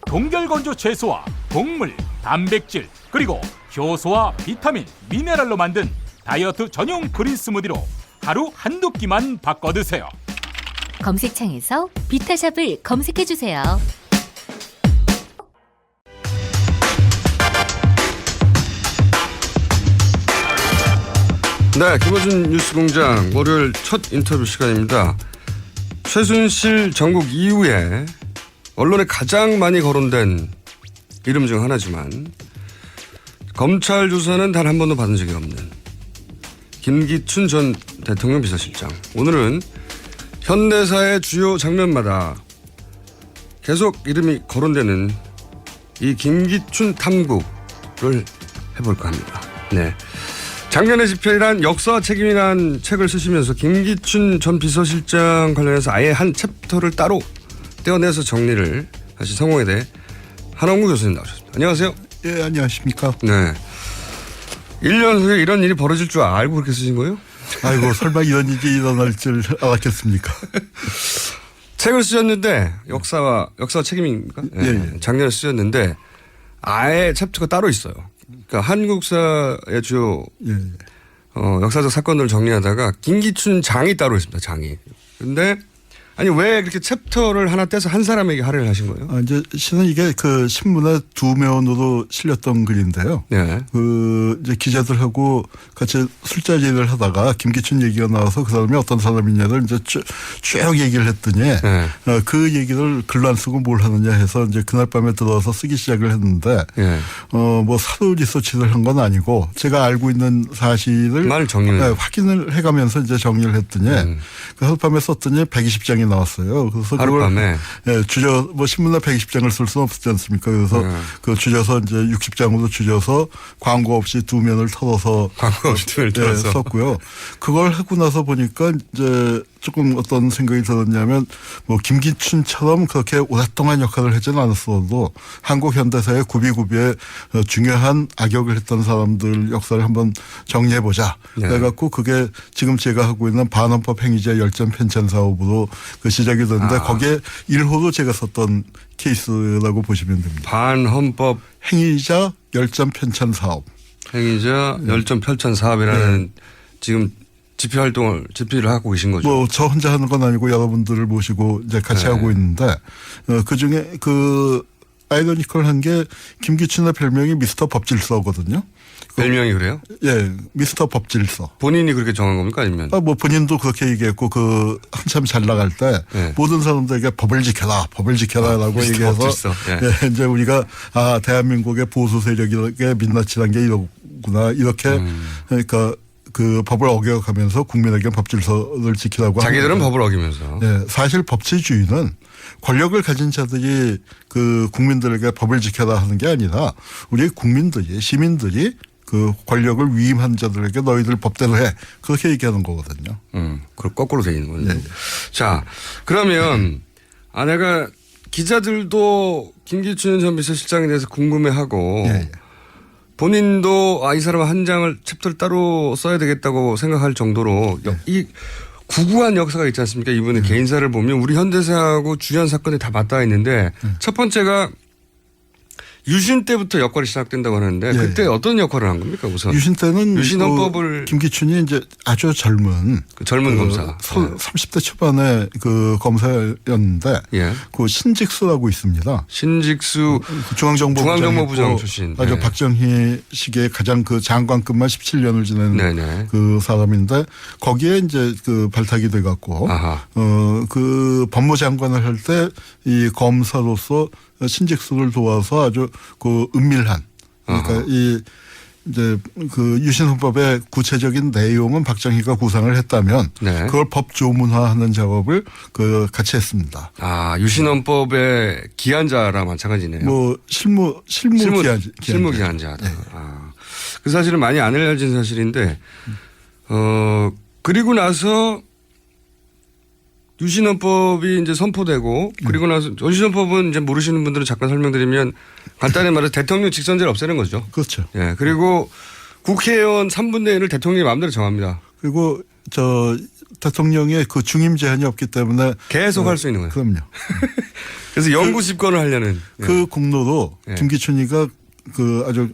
동결건조 채소와 곡물, 단백질, 그리고 효소와 비타민, 미네랄로 만든 다이어트 전용 그린 스무디로 하루 한두 끼만 바꿔 드세요. 검색창에서 비타샵을 검색해주세요. 네, 김어준 뉴스공장 월요일 첫 인터뷰 시간입니다. 최순실 정국 이후에 언론에 가장 많이 거론된 이름 중 하나지만 검찰 조사는 단 한 번도 받은 적이 없는 김기춘 전 대통령 비서실장. 오늘은 현대사의 주요 장면마다 계속 이름이 거론되는 이 김기춘 탐구를 해볼까 합니다. 네. 작년에 집필한 역사와 책임이라는 책을 쓰시면서 김기춘 전 비서실장 관련해서 아예 한 챕터를 따로 떼어내서 정리를 하신 성공에 대해 한홍구 교수님 나오셨습니다. 안녕하세요. 예, 안녕하십니까. 네. 1년 후에 이런 일이 벌어질 줄 알고 그렇게 쓰신 거예요? 아이고, 설마 이런 일이 일어날 줄 알았겠습니까? 책을 쓰셨는데 역사 책임입니까? 네. 예. 작년에 쓰셨는데 아예 챕터가 따로 있어요. 그러니까 한국사의 주요 역사적 사건들을 정리하다가 김기춘 장이 따로 있습니다. 장이. 근데 아니 왜 그렇게 챕터를 하나 떼서 한 사람에게 할애를 하신 거예요? 이제 실은 이게 그 신문에 두 면으로 실렸던 글인데요. 네. 그 이제 기자들하고 같이 술자리를 하다가 김기춘 얘기가 나와서 그 사람이 어떤 사람이냐를 이제 쭉 얘기를 했더니 네. 그 얘기를 글로 안 쓰고 뭘 하느냐 해서 이제 그날 밤에 들어와서 쓰기 시작을 했는데 네. 뭐 사료 리서치를 한 건 아니고 제가 알고 있는 사실을 확인을 해가면서 이제 정리를 했더니 그 하룻밤에 썼더니 120장이 60장이 나왔어요. 그래서 하룻밤에 예, 뭐 신문에 120장을 쓸 수는 없지 않습니까? 그래서 그 줄여서 이제 60장으로 줄여서 광고 없이 두 면을 털어서 썼고요. 그걸 하고 나서 보니까 이제 조금 어떤 생각이 들었냐면 뭐 김기춘처럼 그렇게 오랫동안 역할을 하지는 않았어도 한국 현대사의 구비구비에 중요한 악역을 했던 사람들 역사를 한번 정리해보자. 그래갖고 그게 지금 제가 하고 있는 반헌법 행위자 열전 편찬 사업으로 그 시작이 됐는데 거기에 1호로 제가 썼던 케이스라고 보시면 됩니다. 반헌법 행위자 열전 편찬 사업. 행위자 열전 편찬 사업이라는 지금 집필을 하고 계신 거죠? 뭐 저 혼자 하는 건 아니고 여러분들을 모시고 이제 같이 하고 있는데 그 중에 그 아이러니컬한 게 김기춘의 별명이 미스터 법질서거든요. 별명이 그래요? 예, 미스터 법질서. 본인이 그렇게 정한 겁니까 아니면? 뭐 본인도 그렇게 얘기했고 그 한참 잘 나갈 때 모든 사람들에게 법을 지켜라라고 얘기해서 예, 이제 우리가 대한민국의 보수 세력에게 민낯이란 게 이러구나 이렇게 그러니까. 그 법을 어겨가면서 국민에게 법질서를 지키라고 자기들은 법을 어기면서. 네, 사실 법치주의는 권력을 가진 자들이 그 국민들에게 법을 지켜라 하는 게 아니라 우리 국민들이 시민들이 그 권력을 위임한 자들에게 너희들 법대로 해 그렇게 얘기하는 거거든요. 그걸 거꾸로 돼 있는 거죠. 자 그러면 내가 기자들도 김기춘 전 비서실장에 대해서 궁금해하고. 본인도 이 사람 한 장을 챕터를 따로 써야 되겠다고 생각할 정도로 이 구구한 역사가 있지 않습니까? 이분의 개인사를 보면 우리 현대사하고 주요한 사건이 다 맞닿아 있는데 첫 번째가 유신 때부터 역할이 시작된다고 하는데 그때 어떤 역할을 한 겁니까 우선? 유신 때는 유신 헌법을 김기춘이 이제 아주 젊은 검사 30대 초반의 그 검사였는데 그 신직수라고 있습니다. 신직수 중앙정보부장 출신. 아주 박정희 시기에 가장 그 장관급만 17년을 지낸 그 사람인데 거기에 이제 그 발탁이 돼 갖고 그 법무장관을 할 때 이 검사로서 신직수를 도와서 아주 그 은밀한 그러니까 이 이제 그 유신헌법의 구체적인 내용은 박정희가 구상을 했다면 그걸 법 조문화하는 작업을 그 같이 했습니다. 유신헌법의 기한자랑 마찬가지네요. 뭐 실무 기한자. 그 사실은 많이 안 알려진 사실인데 그리고 나서 유신헌법이 이제 선포되고 그리고 나서 유신헌법은 이제 모르시는 분들은 잠깐 설명드리면 간단히 말해서 대통령 직선제를 없애는 거죠. 그렇죠. 예. 그리고 국회의원 3분의 1을 대통령이 마음대로 정합니다. 그리고 대통령의 그 중임 제한이 없기 때문에 계속 할 수 있는 거예요. 그럼요. 그래서 영구 집권을 하려는 그 공로로 김기춘이가 그 아주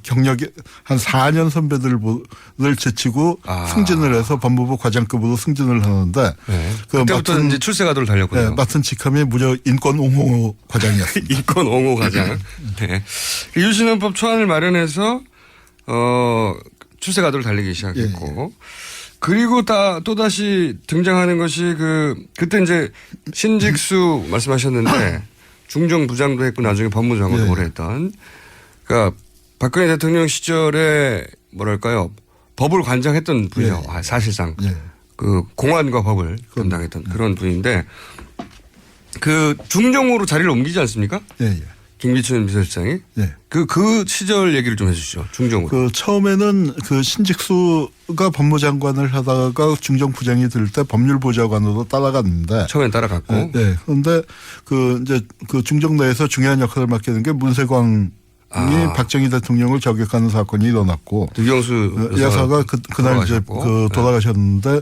경력이 한 4년 선배들을 제치고 승진을 해서 법무부 과장급으로 승진을 하는데 그때부터 이제 출세가도를 달렸거든요. 맡은 직함이 무려 인권옹호 과장이었습니다. 인권옹호 과장. 유신헌법 초안을 마련해서 출세가도를 달리기 시작했고 그리고 또다시 등장하는 것이 그때 이제 신직수 말씀하셨는데 중정부장도 했고 나중에 법무장관도 오래 했던 그러니까 박근혜 대통령 시절에 뭐랄까요 법을 관장했던 분이요. 사실상 그 공안과 법을 담당했던 그런 분인데 그 중정으로 자리를 옮기지 않습니까? 김기춘 비서실장이 그 시절 얘기를 좀 해주시죠. 중정으로. 그 처음에는 그 신직수가 법무장관을 하다가 중정부장이 될 때 법률보좌관으로 따라갔는데 처음엔 따라갔고. 그런데 그 이제 그 중정 내에서 중요한 역할을 맡게 된 게 문세광 박정희 대통령을 저격하는 사건이 일어났고 유경수 여사가 그날 이제 돌아가셨는데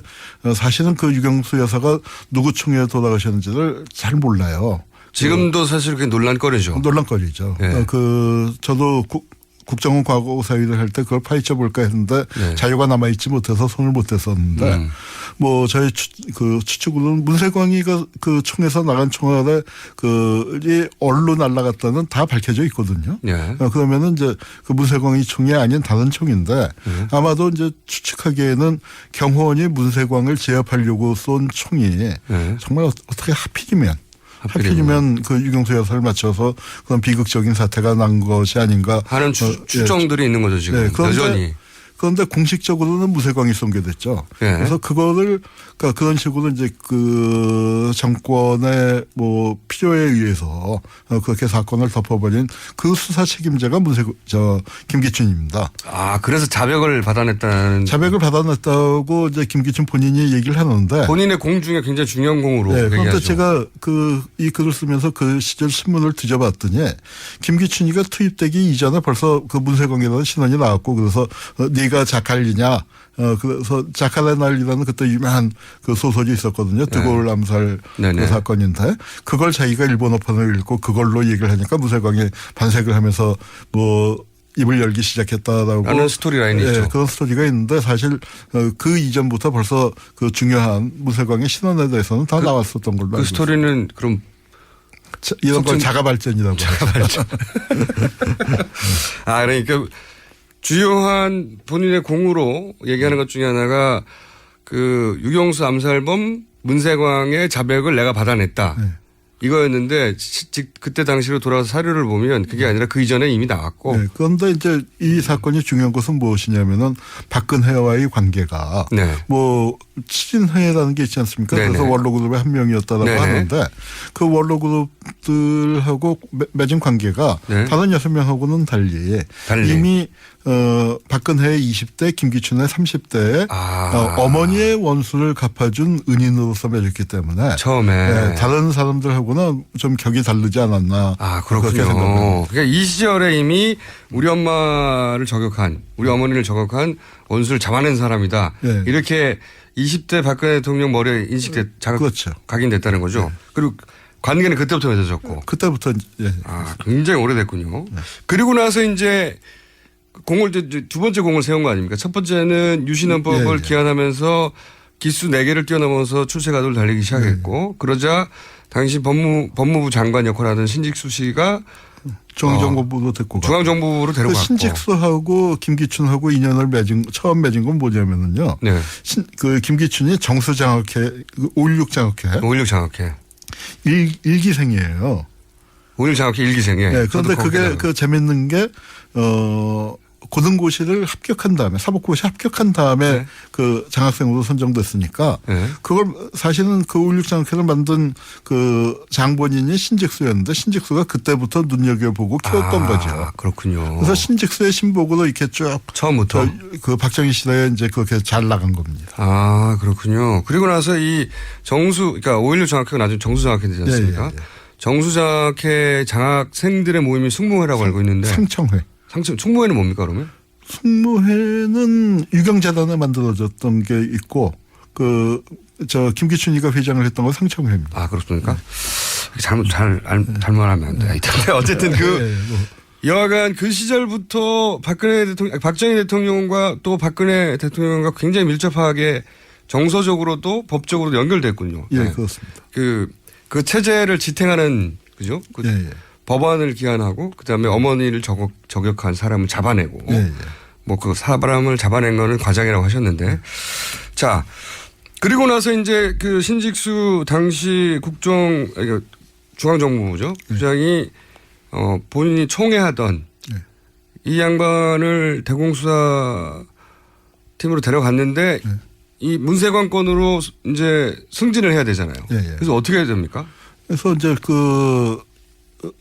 사실은 그 유경수 여사가 누구 총에 돌아가셨는지를 잘 몰라요. 지금도 사실 그게 논란거리죠. 논란거리죠. 저도 국정원 과거사위를 할 때 그걸 파헤쳐 볼까 했는데 자료가 남아있지 못해서 손을 못 댔었는데 뭐 저희 추측으로는 문세광이가 그 총에서 나간 총알에 이 얼로 날아갔다는 다 밝혀져 있거든요. 그러면은 이제 그 문세광이 총이 아닌 다른 총인데 아마도 이제 추측하기에는 경호원이 문세광을 제압하려고 쏜 총이 정말 어떻게 하필이면 그 유경수 여사를 맞춰서 그런 비극적인 사태가 난 것이 아닌가 하는 추정들이 있는 거죠 지금. 그런데 여전히. 그런데 공식적으로는 무쇠광이 쏜게됐죠. 예. 그래서 그거를 그러니까 그런 식으로 이제 그 정권의 뭐 필요에 의해서 그렇게 사건을 덮어버린 그 수사 책임자가 김기춘입니다. 아, 그래서 자백을 받아냈다는. 자백을 받아냈다고 이제 김기춘 본인이 얘기를 하는데. 본인의 공 중에 굉장히 중요한 공으로. 네, 그런데 얘기하죠. 제가 이 글을 쓰면서 그 시절 신문을 뒤져봤더니 김기춘이가 투입되기 이전에 벌써 그 문세광이라는 신원이 나왔고 그래서 네가 자칼리냐. 그래서 자칼레날이라는 그때 유명한 그 소설이 있었거든요. 드골 암살 그 사건인데 그걸 자기가 일본어판을 읽고 그걸로 얘기를 하니까 문세광이 반색을 하면서 뭐 입을 열기 시작했다라고 라는 스토리 라인이 있죠. 그런 스토리가 있는데 사실 그 이전부터 벌써 그 중요한 문세광의 신원에 대해서는 다 나왔었던 걸로 알고 있습니다. 스토리는 그럼 이런 건 자가발전이라고. 자가발전. 아, 그러니까 주요한 본인의 공으로 얘기하는 것 중에 하나가 그 유경수 암살범 문세광의 자백을 내가 받아냈다. 네. 이거였는데 그때 당시로 돌아가서 사료를 보면 그게 아니라 그 이전에 이미 나왔고. 네, 그런데 이제 이 사건이 중요한 것은 무엇이냐면은 박근혜와의 관계가 뭐 친인회라는 게 있지 않습니까? 네네. 그래서 원로그룹의 한 명이었다라고 하는데 그 원로그룹들하고 맺은 관계가 다른 6명하고는 달리 이미 박근혜의 20대 김기춘의 30대에 어머니의 원수를 갚아준 은인으로서 맺었기 때문에 처음에 다른 사람들하고는 좀 격이 다르지 않았나. 아, 그렇군요. 그러니까 이 시절에 이미 우리 엄마를 저격한 우리 어머니를 저격한 원수를 잡아낸 사람이다. 이렇게 20대 박근혜 대통령 머리에 그렇죠. 각인됐다는 거죠. 그리고 관계는 그때부터 맺어졌고. 그때부터 아, 굉장히 오래됐군요. 그리고 나서 이제 두 번째 공을 세운 거 아닙니까? 첫 번째는 유신헌법을 기한하면서 기수 4개를 뛰어넘어서 출세가도를 달리기 시작했고 그러자 당시 법무부 장관 역할을 하던 신직수 씨가 중앙정보부로 데리고 중앙정보부로 데려갔고. 그 신직수하고 김기춘하고 인연을 처음 맺은 건 뭐냐면은요. 그 김기춘이 정수장학회 5.16 장학회. 5.16 장학회. 일기생이에요. 5.16 장학회 일기생이에요. 네, 그런데 그게 그 재밌는 게 고등고시를 합격한 다음에 사법고시 합격한 다음에 그 장학생으로 선정됐으니까 그걸 사실은 그 5.16 장학회를 만든 그 장본인이 신직수였는데 신직수가 그때부터 눈여겨보고 키웠던 거죠. 그렇군요. 그래서 신직수의 신복으로 이렇게 쭉 처음부터 그 박정희 시대에 이제 그렇게 잘 나간 겁니다. 아, 그렇군요. 그리고 나서 이 그러니까 5.16 장학회가 나중에 정수장학회 되지 않습니까? 정수장학회 장학생들의 모임이 숙무회라고 알고 있는데. 상청회. 숙무회는 뭡니까 그러면? 숙무회는 유경재단에 만들어졌던 게 있고 김기춘이가 회장을 했던 건 상청회입니다. 아, 그렇습니까? 잘못하면 안 돼. 어쨌든 여하간 그 시절부터 박정희 대통령과 또 박근혜 대통령과 굉장히 밀접하게 정서적으로도 법적으로도 연결됐군요. 예, 그렇습니다. 그 체제를 지탱하는 그죠? 법안을 기한하고 그다음에 어머니를 저격한 사람을 잡아내고 뭐 그 사람을 잡아낸 거는 과장이라고 하셨는데 자 그리고 나서 이제 그 신직수 당시 중앙정보부죠 부장이 본인이 총애하던 이 양반을 대공수사 팀으로 데려갔는데 이 문세광 건으로 이제 승진을 해야 되잖아요. 그래서 어떻게 해야 됩니까? 그래서 이제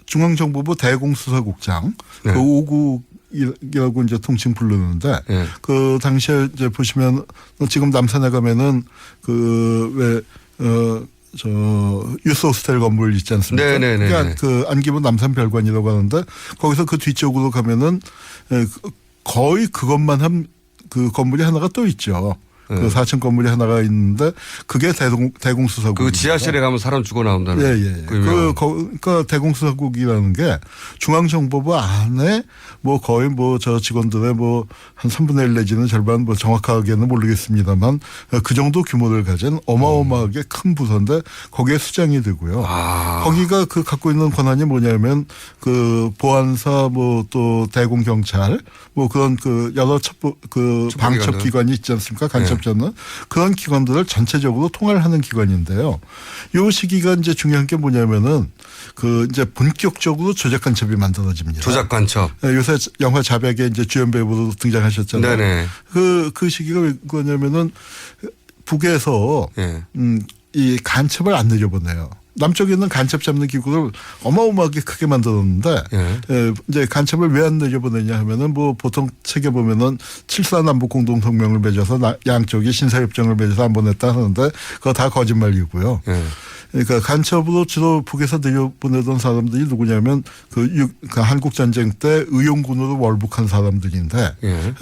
중앙정보부 대공수사국장 그 5국이라고 이제 통칭 부르는데 그 당시에 이제 보시면 지금 남산에 가면은 유스호스텔 건물 있지 않습니까? 그러니까 그 안기부 남산별관이라고 하는데 거기서 그 뒤쪽으로 가면은 거의 그것만 한 그 건물이 하나가 또 있죠. 그 4층 건물이 하나가 있는데 그게 대공수사국. 그 지하실에 가면 사람 죽어 나온다는. 그러니까 대공수사국이라는 게 중앙정보부 안에 뭐 거의 저 직원들의 한 3분의 1 내지는 절반 정확하게는 모르겠습니다만 그 정도 규모를 가진 어마어마하게 큰 부서인데 거기에 수장이 되고요. 거기가 갖고 있는 권한이 뭐냐면 그 보안사 또 대공경찰 그런 여러 방첩기관이 있지 않습니까? 간첩 간첩 잡는 그런 기관들을 전체적으로 통화를 하는 기관인데요. 요 시기가 이제 중요한 게 뭐냐면은 그 이제 본격적으로 조작 간첩이 만들어집니다. 조작 간첩. 요새 영화 자백에 이제 주연 배우로 등장하셨잖아요. 네네. 그 시기가 왜 그거냐면은 북에서 이 간첩을 안 내려보내요. 남쪽에 있는 간첩 잡는 기구를 어마어마하게 크게 만들었는데 이제 간첩을 왜 안 내려보내냐 하면은 뭐 보통 책에 보면은 7.4 남북 공동 성명을 맺어서 양쪽이 신사협정을 맺어서 안 보냈다 하는데 그거 다 거짓말이고요. 그러니까 간첩으로 주로 북에서 내려보내던 사람들이 누구냐면 그 한국 전쟁 때 의용군으로 월북한 사람들인데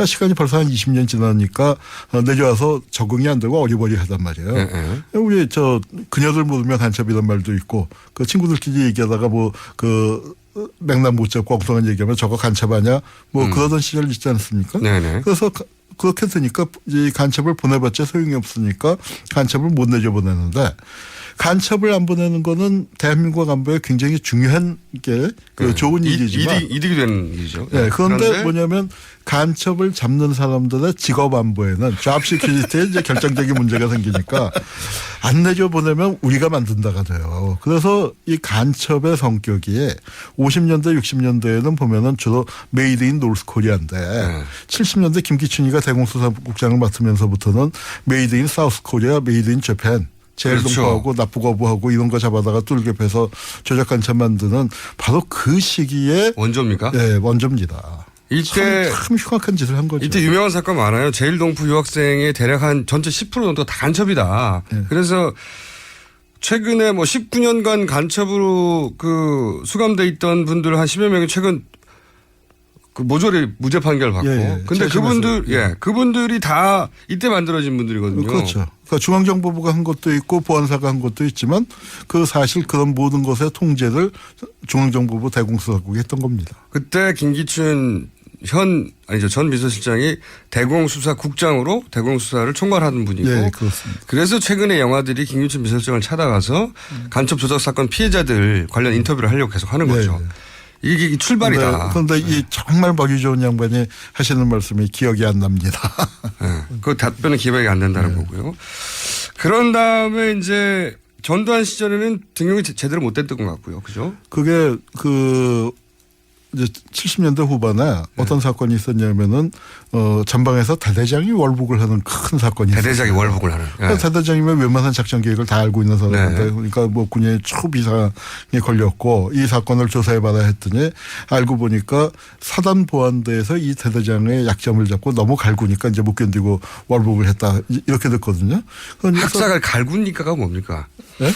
시간이 벌써 한 20년 지나니까 내려와서 적응이 안 되고 어리버리하단 말이에요. 우리 저 그녀들 모르면 간첩이란 말도 있고 그 친구들끼리 얘기하다가 뭐 그 맥락 못 잡고 엉뚱한 얘기하면 저거 간첩 아니야? 뭐 그러던 시절 있지 않습니까? 그래서 그렇게 되니까 이 간첩을 보내봤자 소용이 없으니까 간첩을 못 내려보내는데 간첩을 안 보내는 거는 대한민국 안보에 굉장히 중요한 게 좋은 일이지만 이득이 되는 일이죠. 네, 그런데 뭐냐면 간첩을 잡는 사람들의 직업 안보에는 잡 시큐리티에 이제 결정적인 문제가 생기니까 안 내려보내면 우리가 만든다가 돼요. 그래서 이 간첩의 성격이 50년대 60년대에는 보면은 주로 메이드 인 노스코리아인데 70년대 김기춘이가 대공수사국장을 맡으면서부터는 메이드 인 사우스코리아, 메이드 인 재팬 제일동포하고 납부거부하고 이런 거 잡아다가 뚫개패서 조작 간첩 만드는 바로 그 시기에 원조입니까? 네, 원조입니다. 이때 참 흉악한 짓을 한 거죠. 이때 유명한 사건 많아요. 제일동포 유학생의 대략 한 전체 10% 정도 다 간첩이다. 그래서 최근에 뭐 19년간 간첩으로 그 수감돼 있던 분들 한 10여 명이 최근 그 모조리 무죄 판결 받고. 근데 그분들이 다 이때 만들어진 분들이거든요. 그렇죠. 그러니까 중앙정보부가 한 것도 있고 보안사가 한 것도 있지만 그 사실 그런 모든 것의 통제를 중앙정보부 대공수사국이 했던 겁니다. 그때 김기춘 전 비서실장이 대공수사국장으로 대공수사를 총괄하는 분이고. 예, 그렇습니다. 그래서 최근에 영화들이 김기춘 비서실장을 찾아가서 간첩 조작 사건 피해자들 관련 인터뷰를 하려고 계속 하는 거죠. 이게 출발이다. 그런데 이 정말 머리 좋은 양반이 하시는 말씀이 기억이 안 납니다. 그 답변은 기억이 안 된다는 거고요. 그런 다음에 이제 전두환 시절에는 등용이 제대로 못 됐던 것 같고요. 그죠? 그게 이제 70년대 후반에 어떤 사건이 있었냐면은 전방에서 대대장이 월북을 하는 큰 사건이 있었어요. 대대장이 월북을 하는. 대대장이면 웬만한 작전 계획을 다 알고 있는 사람인데 그러니까 뭐 군의 초비상에 걸렸고 이 사건을 조사해봐라 했더니 알고 보니까 사단 보안대에서 이 대대장의 약점을 잡고 너무 갈구니까 이제 못 견디고 월북을 했다 이렇게 됐거든요. 학사가 갈구니까가 뭡니까? 네?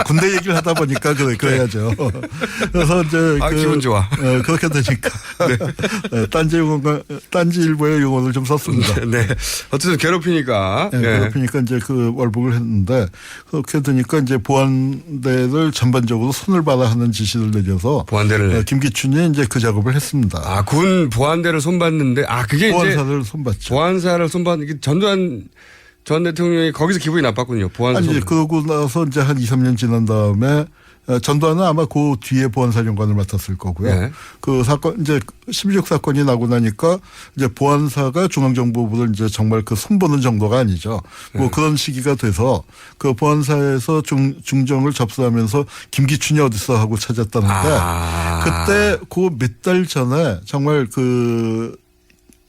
군대 얘기를 하다 보니까 그래야죠. 그래서 이제 기분 좋아. 그렇게 되니까 딴지일보의 용어를 좀 썼습니다. 네. 어쨌든 괴롭히니까. 괴롭히니까 이제 그 월북을 했는데 그렇게 되니까 이제 보안대를 전반적으로 손을 봐라 하는 지시를 내려서 보안대를 김기춘이 이제 그 작업을 했습니다. 군 보안대를 손봤는데 그게 보안사를 손봤죠. 보안사를 손봤는 게 전두환 전 대통령이 거기서 기분이 나빴군요. 보안사. 아니, 그러고 나서 이제 한 2, 3년 지난 다음에 전두환은 아마 그 뒤에 보안사령관을 맡았을 거고요. 그 사건, 이제 12.6 사건이 나고 나니까 이제 보안사가 중앙정보부를 이제 정말 그 손보는 정도가 아니죠. 뭐 그런 시기가 돼서 그 보안사에서 중정을 접수하면서 김기춘이 어딨어 하고 찾았다는데 그때 그 몇 달 전에 정말 그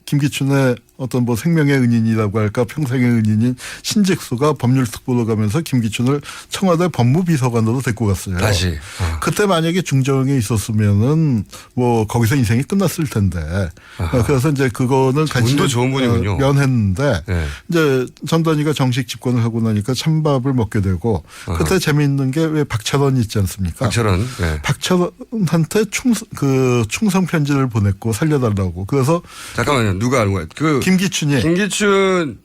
김기춘의 어떤 뭐 생명의 은인이라고 할까 평생의 은인인 신직수가 법률특보로 가면서 김기춘을 청와대 법무비서관으로 데리고 갔어요. 다시. 그때 만약에 중정에 있었으면은 뭐 거기서 인생이 끝났을 텐데. 그래서 이제 그거는 같이 운도 좋은 분이군요. 면했는데 이제 전두환이가 정식 집권을 하고 나니까 찬밥을 먹게 되고 그때 재미있는 게 왜 박철원 있지 않습니까? 박철원. 박철원한테 충성 편지를 보냈고 살려달라고. 그래서 잠깐만요. 누가 하는 거예요? 김기춘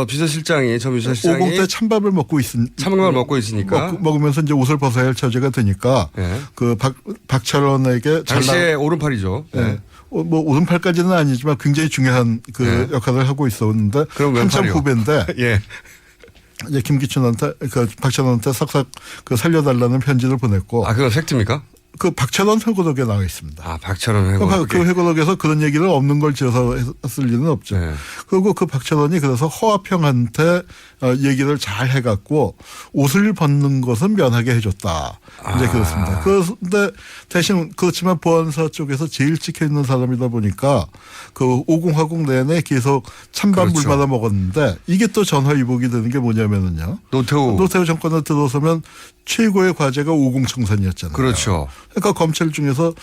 비서실장이 전 비서실장이 50대 찬밥을 먹고 있으니까 먹으면서 이제 옷을 벗어야 할 처지가 되니까 그 박철원에게 당시에 오른팔이죠. 뭐 오른팔까지는 아니지만 굉장히 중요한 그 역할을 하고 있었는데 한참 후배인데 이제 김기춘한테 박철원한테 싹싹 그 살려달라는 편지를 보냈고 그건 팩트입니까? 그 박철원 회고록에 나와 있습니다. 아, 박철원 회고록. 그 회고록에서 그런 얘기를 없는 걸 지어서 했을 리는 없죠. 네. 그리고 그 박철원이 그래서 허화평한테 얘기를 잘 해갖고 옷을 벗는 것은 면하게 해줬다. 이제 그렇습니다. 그런데 대신 그렇지만 보안사 쪽에서 제일 찍혀 있는 사람이다 보니까 그 오공화국 내내 계속 찬밥 그렇죠. 물마다 먹었는데 이게 또 전화위복이 되는 게 뭐냐면은요. 노태우 정권에 들어서면 최고의 과제가 오공청산이었잖아요. 그렇죠. 그러니까 검찰 중에서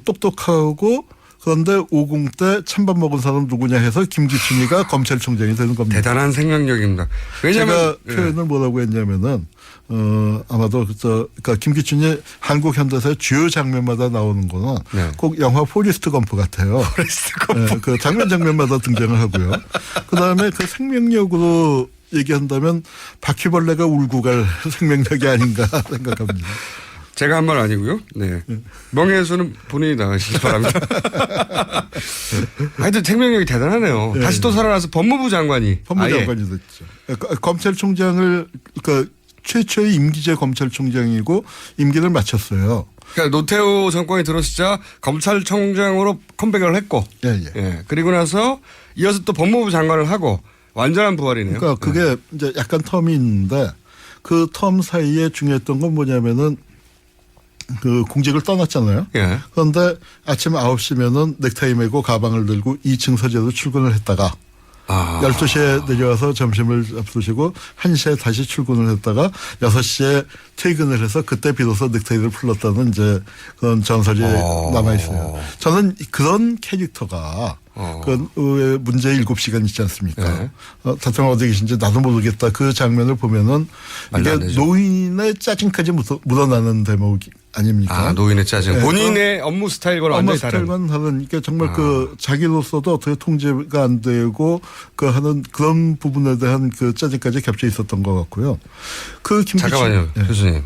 똑똑하고 그런데 50 때 찬밥 먹은 사람 누구냐 해서 김기춘이가 검찰총장이 되는 겁니다. 대단한 생명력입니다. 왜냐면 제가 표현을 뭐라고 했냐면은 아마도 그러니까 김기춘이 한국 현대사의 주요 장면마다 나오는 거는 꼭 영화 포리스트 검프 같아요. 포리스트 검프. 네, 그 장면마다 등장을 하고요. 그다음에 그 생명력으로 얘기한다면 바퀴벌레가 울고 갈 생명력이 아닌가 생각합니다. 제가 한 말 아니고요. 네. 명예훼손은 본인이 나가시기 바랍니다. 하여튼 생명력이 대단하네요. 네. 다시 또 살아나서 법무부 장관이 됐죠. 검찰총장을 그러니까 최초의 임기제 검찰총장이고 임기를 마쳤어요. 그러니까 노태우 정권이 들어서자 검찰총장으로 컴백을 했고, 예. 그리고 나서 이어서 또 법무부 장관을 하고 완전한 부활이네요. 그러니까 그게 이제 약간 텀이 있는데 그 텀 사이에 중요했던 건 뭐냐면은 그 공직을 떠났잖아요. 예. 그런데 아침 9시면은 넥타이 메고 가방을 들고 2층 서재로 출근을 했다가 12시에 내려와서 점심을 앞두시고 1시에 다시 출근을 했다가 6시에 퇴근을 해서 그때 비로소 넥타이를 풀렀다는 이제 그런 전설이 남아있어요. 저는 그런 캐릭터가 그 문제 7시간 있지 않습니까? 대통령 어디 계신지 나도 모르겠다. 그 장면을 보면은 이게 노인의 짜증까지 묻어나는 대목 아닙니까? 노인의 짜증. 본인의 업무 스타일과는 완전히 다른. 업무 스타일과는 다른. 이게 정말 그 자기로서도 어떻게 통제가 안 되고 그 하는 그런 부분에 대한 그 짜증까지 겹쳐 있었던 것 같고요. 그 잠깐만요, 교수님.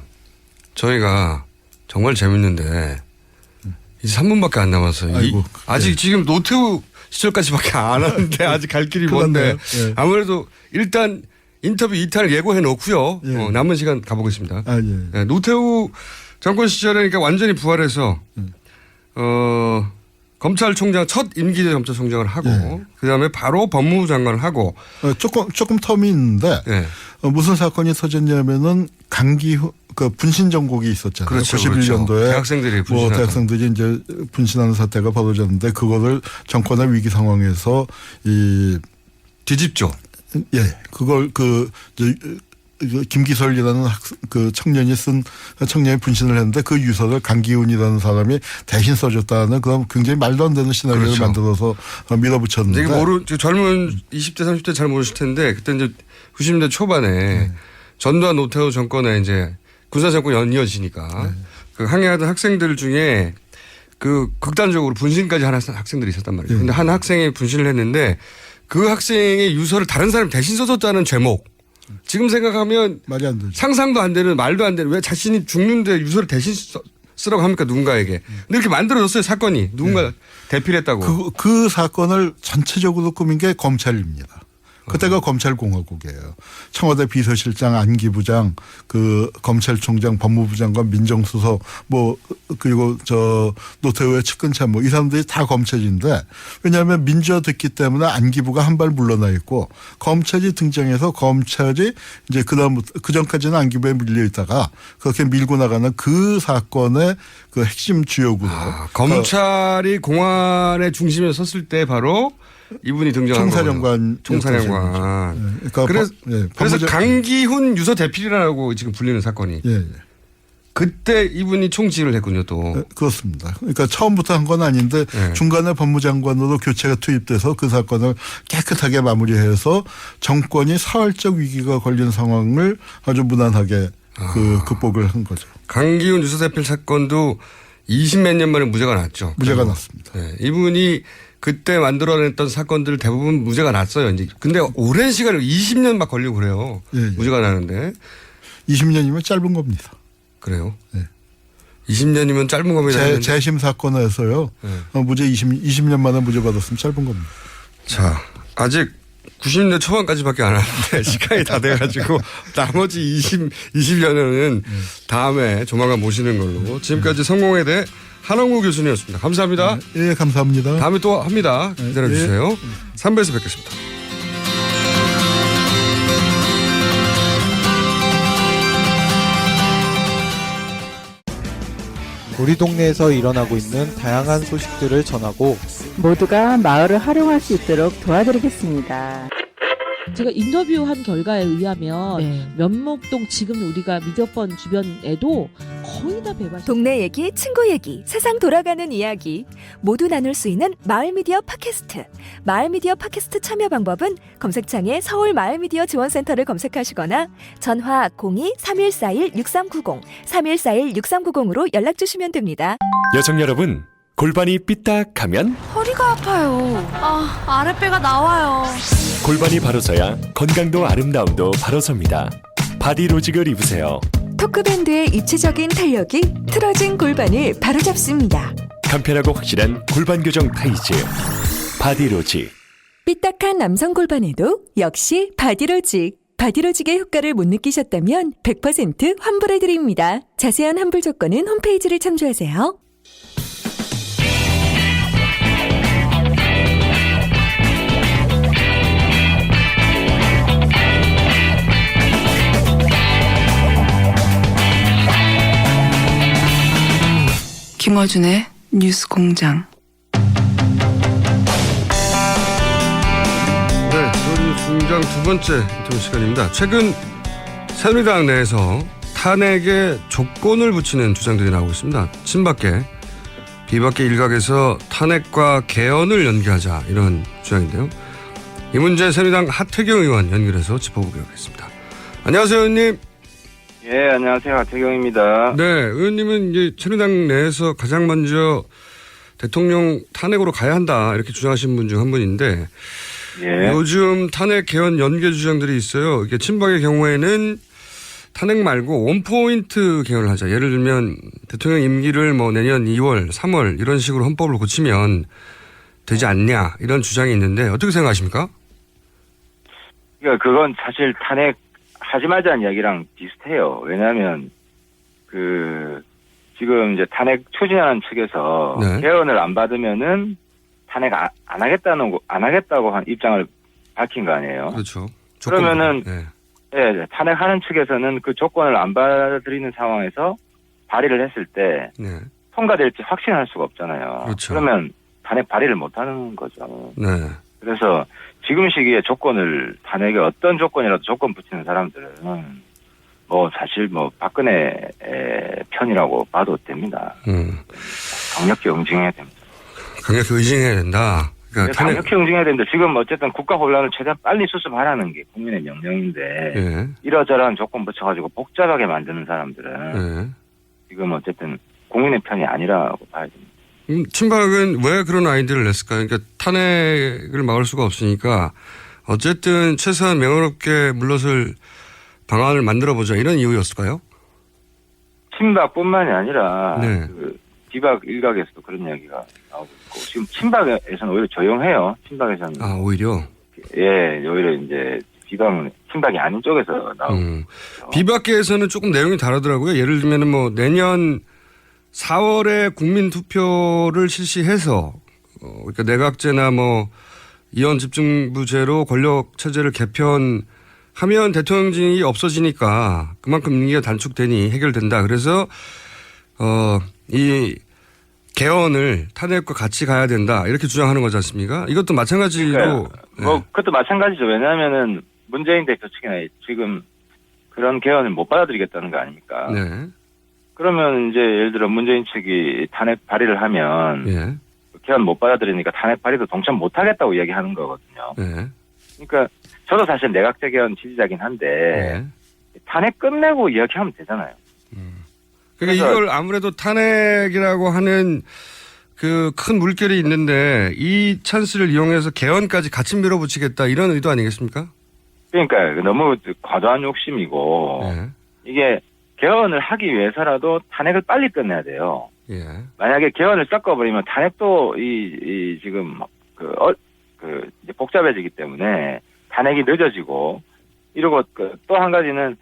저희가 정말 재밌는데 이제 3분밖에 안 남았어요. 아직 지금 노태우 시절까지밖에 안 하는데 아직 갈 길이 먼데 아무래도 일단 인터뷰 2탄을 예고해 놓고요. 남은 시간 가보겠습니다. 노태우 정권 시절에 그러니까 완전히 부활해서 검찰총장 첫 임기제 검찰총장을 하고 그다음에 바로 법무부 장관을 하고 조금 텀이 있는데 무슨 사건이 터졌냐면은 강기훈 그 분신 정국이 있었잖아요. 그렇죠, 91년도에 대학생들이 이제 분신하는 사태가 벌어졌는데 그거를 정권의 위기 상황에서 뒤집죠. 예, 그걸 김기설이라는 그 청년이 분신을 했는데 그 유서를 강기훈이라는 사람이 대신 써줬다는 그런 굉장히 말도 안 되는 시나리오를 만들어서 밀어붙였는데. 젊은 20대 30대 잘 모르실 텐데 그때 이제 90년대 초반에 전두환 노태우 정권에 이제 군사 정권이 이어지니까 그 항해하던 학생들 중에 그 극단적으로 분신까지 하는 학생들이 있었단 말이에요. 근데 한 학생이 분신을 했는데 그 학생의 유서를 다른 사람이 대신 써줬다는 죄목. 지금 생각하면 말이 안 되죠. 상상도 안 되는 말도 안 되는 왜 자신이 죽는데 유서를 대신 쓰라고 합니까 누군가에게. 근데 이렇게 만들어졌어요 사건이. 누군가 대피를 했다고. 그 사건을 전체적으로 꾸민 게 검찰입니다. 그때가 검찰공화국이에요. 청와대 비서실장, 안기부장, 그 검찰총장, 법무부 장관, 민정수석, 그리고 노태우의 측근참모 이 사람들이 다 검찰인데 왜냐하면 민주화됐기 때문에 안기부가 한 발 물러나 있고 검찰이 등장해서 검찰이 이제 그 전까지는 안기부에 밀려 있다가 그렇게 밀고 나가는 그 사건의 그 핵심 주역으로. 검찰이 공안의 중심에 섰을 때 바로 이분이 등장한 거죠. 총사령관. 그래서 강기훈 유서 대필이라고 지금 불리는 사건이. 그때 이분이 총지휘를 했군요 또. 그렇습니다. 그러니까 처음부터 한 건 아닌데 중간에 법무장관으로 교체가 투입돼서 그 사건을 깨끗하게 마무리해서 정권이 사활적 위기가 걸린 상황을 아주 무난하게 극복을 한 거죠. 강기훈 유서 대필 사건도 20몇 년 만에 무죄가 났죠. 무죄가 났습니다. 이분이 그때 만들어냈던 사건들 대부분 무죄가 났어요. 이제 근데 오랜 시간을 20년 막 걸리고 그래요. 무죄가 나는데 20년이면 짧은 겁니다. 그래요? 20년이면 짧은 겁니다. 재심 사건에서요. 무죄 20년 만에 무죄 받았으면 짧은 겁니다. 자, 아직 90년대 초반까지밖에 안 하는데 시간이 다 돼가지고 나머지 20여년은 다음에 조만간 모시는 걸로. 지금까지 성공에 대해 한홍구 교수님이었습니다. 감사합니다. 예, 감사합니다. 다음에 또 합니다. 기다려주세요. 예. 3부에서 뵙겠습니다. 우리 동네에서 일어나고 있는 다양한 소식들을 전하고 모두가 마을을 활용할 수 있도록 도와드리겠습니다. 제가 인터뷰한 결과에 의하면 면목동 지금 우리가 미디어펀 주변에도 거의 다 배발. 동네 얘기, 친구 얘기, 세상 돌아가는 이야기 모두 나눌 수 있는 마을미디어 팟캐스트. 마을미디어 팟캐스트 참여 방법은 검색창에 서울 마을미디어 지원센터를 검색하시거나 전화 02-3141-6390, 3141-6390으로 연락주시면 됩니다. 여성 여러분, 골반이 삐딱하면 허리가 아파요. 아랫배가 나와요. 골반이 바로 서야 건강도 아름다움도 바로 섭니다. 바디로직을 입으세요. 토크밴드의 입체적인 탄력이 틀어진 골반을 바로잡습니다. 간편하고 확실한 골반 교정 타이즈 바디로직. 삐딱한 남성 골반에도 역시 바디로직. 바디로직의 효과를 못 느끼셨다면 100% 환불해드립니다. 자세한 환불 조건은 홈페이지를 참조하세요. 김어준의 뉴스 공장. 네, 뉴스 공장 두 번째 인터뷰 시간입니다. 최근 새누리당 내에서 탄핵에 조건을 붙이는 주장들이 나오고 있습니다. 친박계, 비박계 일각에서 탄핵과 개헌을 연기하자 이런 주장인데요. 이 문제 새누리당 하태경 의원 연결해서 짚어보기로 하겠습니다. 안녕하세요, 의원님. 예, 안녕하세요. 하태경입니다. 네, 의원님은 이제 새누리당 내에서 가장 먼저 대통령 탄핵으로 가야 한다 이렇게 주장하신 분 중 한 분인데 예. 요즘 탄핵 개헌 연계 주장들이 있어요. 이게 친박의 경우에는 탄핵 말고 원포인트 개헌을 하자. 예를 들면 대통령 임기를 뭐 내년 2월, 3월 이런 식으로 헌법을 고치면 되지 않냐 이런 주장이 있는데 어떻게 생각하십니까? 그러니까 그건 사실 탄핵 하지 말자는 이야기랑 비슷해요. 왜냐하면 지금 이제 탄핵 추진하는 측에서 네. 개헌을 안 받으면은 탄핵 안 하겠다고 한 입장을 밝힌 거 아니에요. 그렇죠. 그러면은 네. 예, 탄핵하는 측에서는 그 조건을 안 받아들이는 상황에서 발의를 했을 때 네. 통과될지 확신할 수가 없잖아요. 그렇죠. 그러면 탄핵 발의를 못 하는 거죠. 네. 그래서 지금 시기에 조건을 탄핵에 어떤 조건이라도 조건 붙이는 사람들은 뭐 사실 뭐 박근혜 편이라고 봐도 됩니다. 강력히 응징해야 됩니다. 강력히 의징해야 된다. 그러니까 강력히 응징해야 됩니다. 지금 어쨌든 국가 혼란을 최대한 빨리 수습하라는 게 국민의 명령인데 예. 이러저러한 조건 붙여가지고 복잡하게 만드는 사람들은 예. 지금 어쨌든 국민의 편이 아니라고 봐야 됩니다. 친박은 왜 그런 아이디어를 냈을까요? 그러니까 탄핵을 막을 수가 없으니까 어쨌든 최소한 명예롭게 물러설 방안을 만들어보자 이런 이유였을까요? 친박뿐만이 아니라 네. 비박 일각에서도 그런 이야기가 나오고 있고 지금 친박에서는 오히려 조용해요. 친박에서는 오히려 예 오히려 이제 비박은 친박이 아닌 쪽에서 나오고 비박계에서는 조금 내용이 다르더라고요. 예를 들면은 뭐 내년 4월에 국민투표를 실시해서 그러니까 내각제나 뭐 이원 집중부제로 권력 체제를 개편하면 대통령직이 없어지니까 그만큼 임기가 단축되니 해결된다. 그래서 이 개헌을 탄핵과 같이 가야 된다 이렇게 주장하는 거지 않습니까? 이것도 마찬가지로 그러니까 뭐 그것도 마찬가지죠. 왜냐하면은 문재인 대표 측이나 지금 그런 개헌을 못 받아들이겠다는 거 아닙니까? 네. 그러면 이제 예를 들어 문재인 측이 탄핵 발의를 하면 예. 개헌 못 받아들이니까 탄핵 발의도 동참 못 하겠다고 이야기하는 거거든요. 예. 그러니까 저도 사실 내각제 개헌 지지자긴 한데 탄핵 끝내고 이야기하면 되잖아요. 그러니까 이걸 아무래도 탄핵이라고 하는 그 큰 물결이 있는데 이 찬스를 이용해서 개헌까지 같이 밀어붙이겠다 이런 의도 아니겠습니까? 그러니까 너무 과도한 욕심이고 이게 개헌을 하기 위해서라도 탄핵을 빨리 끝내야 돼요. 예. 만약에 개헌을 섞어버리면 탄핵도 지금 이제 복잡해지기 때문에 탄핵이 늦어지고 이러고 또 한 가지는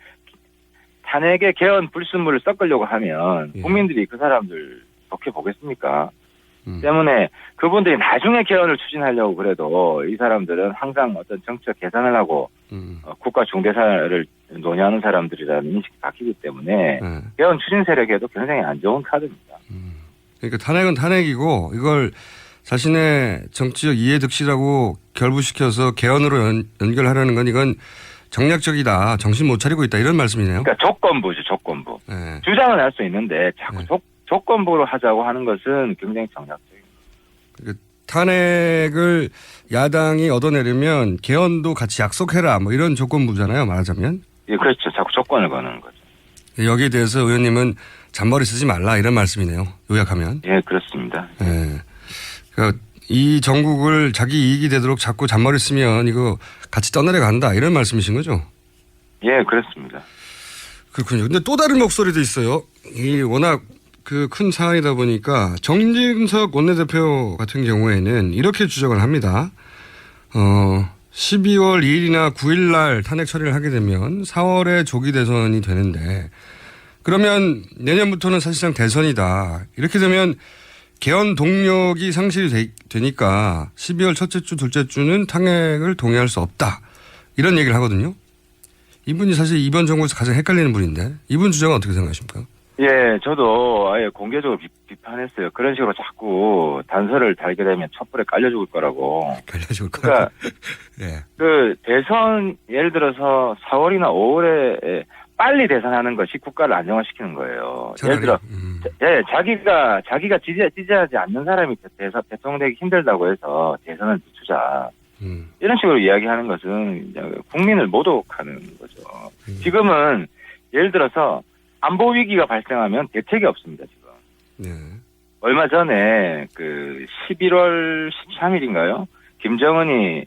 탄핵의 개헌 불순물을 섞으려고 하면 국민들이 그 사람들 좋게 보겠습니까? 때문에 그분들이 나중에 개헌을 추진하려고 그래도 이 사람들은 항상 어떤 정책 계산을 하고 국가 중대사를 논의하는 사람들이라는 인식이 바뀌기 때문에 개헌 추진 세력에도 굉장히 안 좋은 카드입니다. 그러니까 탄핵은 탄핵이고 이걸 자신의 정치적 이해득실하고 결부시켜서 개헌으로 연결하려는 건 이건 정략적이다. 정신 못 차리고 있다. 이런 말씀이네요. 그러니까 조건부죠. 조건부. 주장은 할 수 있는데 자꾸 조건부로 하자고 하는 것은 굉장히 정략적입니다. 그러니까 탄핵을 야당이 얻어내려면 개헌도 같이 약속해라. 뭐 이런 조건부잖아요. 말하자면. 예, 그렇죠. 자꾸 조건을 거는 거죠. 여기에 대해서 의원님은 잔머리 쓰지 말라. 이런 말씀이네요. 요약하면. 예, 그렇습니다. 예. 그러니까 이 전국을 자기 이익이 되도록 자꾸 잔머리 쓰면 이거 같이 떠나려 간다. 이런 말씀이신 거죠? 예, 그렇습니다. 그렇군요. 근데 또 다른 목소리도 있어요. 이 워낙 그 큰 사안이다 보니까 정진석 원내대표 같은 경우에는 이렇게 주장을 합니다. 12월 2일이나 9일 날 탄핵 처리를 하게 되면 4월에 조기 대선이 되는데 그러면 내년부터는 사실상 대선이다. 이렇게 되면 개헌 동력이 상실이 되니까 12월 첫째 주, 둘째 주는 탄핵을 동의할 수 없다. 이런 얘기를 하거든요. 이분이 사실 이번 정부에서 가장 헷갈리는 분인데 이분 주장은 어떻게 생각하십니까? 예, 저도 아예 공개적으로 비판했어요. 그런 식으로 자꾸 단서를 달게 되면 촛불에 깔려 죽을 거라고. 깔려 죽을 거라고. 그러니까 예. 그 대선 예를 들어서 4월이나 5월에 빨리 대선하는 것이 국가를 안정화시키는 거예요. 차라리, 예를 들어, 예, 자기가 지지하지 않는 사람이 대통령되기 힘들다고 해서 대선을 늦추자. 이런 식으로 이야기하는 것은 국민을 모독하는 거죠. 지금은 예를 들어서 안보 위기가 발생하면 대책이 없습니다, 지금. 네. 얼마 전에 그 11월 13일인가요? 김정은이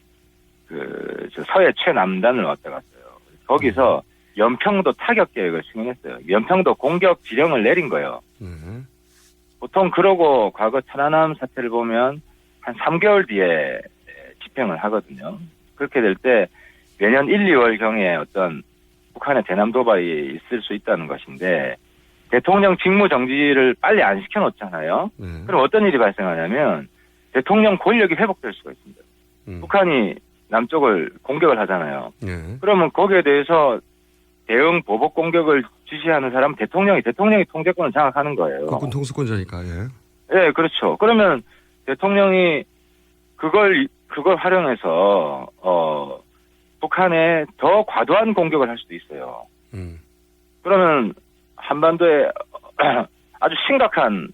저 서해 최남단을 왔다 갔어요. 거기서 연평도 타격 계획을 승인했어요. 연평도 공격 지령을 내린 거예요. 보통 그러고 과거 천안함 사태를 보면 한 3개월 뒤에 집행을 하거든요. 그렇게 될 때 내년 1, 2월경에 어떤 북한의 대남 도발이 있을 수 있다는 것인데 대통령 직무 정지를 빨리 안 시켜놓잖아요. 그럼 어떤 일이 발생하냐면 대통령 권력이 회복될 수가 있습니다. 북한이 남쪽을 공격을 하잖아요. 그러면 거기에 대해서 대응 보복 공격을 지시하는 사람은 대통령이 통제권을 장악하는 거예요. 국군 통수권자니까. 예. 예, 그렇죠. 그러면 대통령이 그걸 활용해서 북한에 더 과도한 공격을 할 수도 있어요. 그러면 한반도에 아주 심각한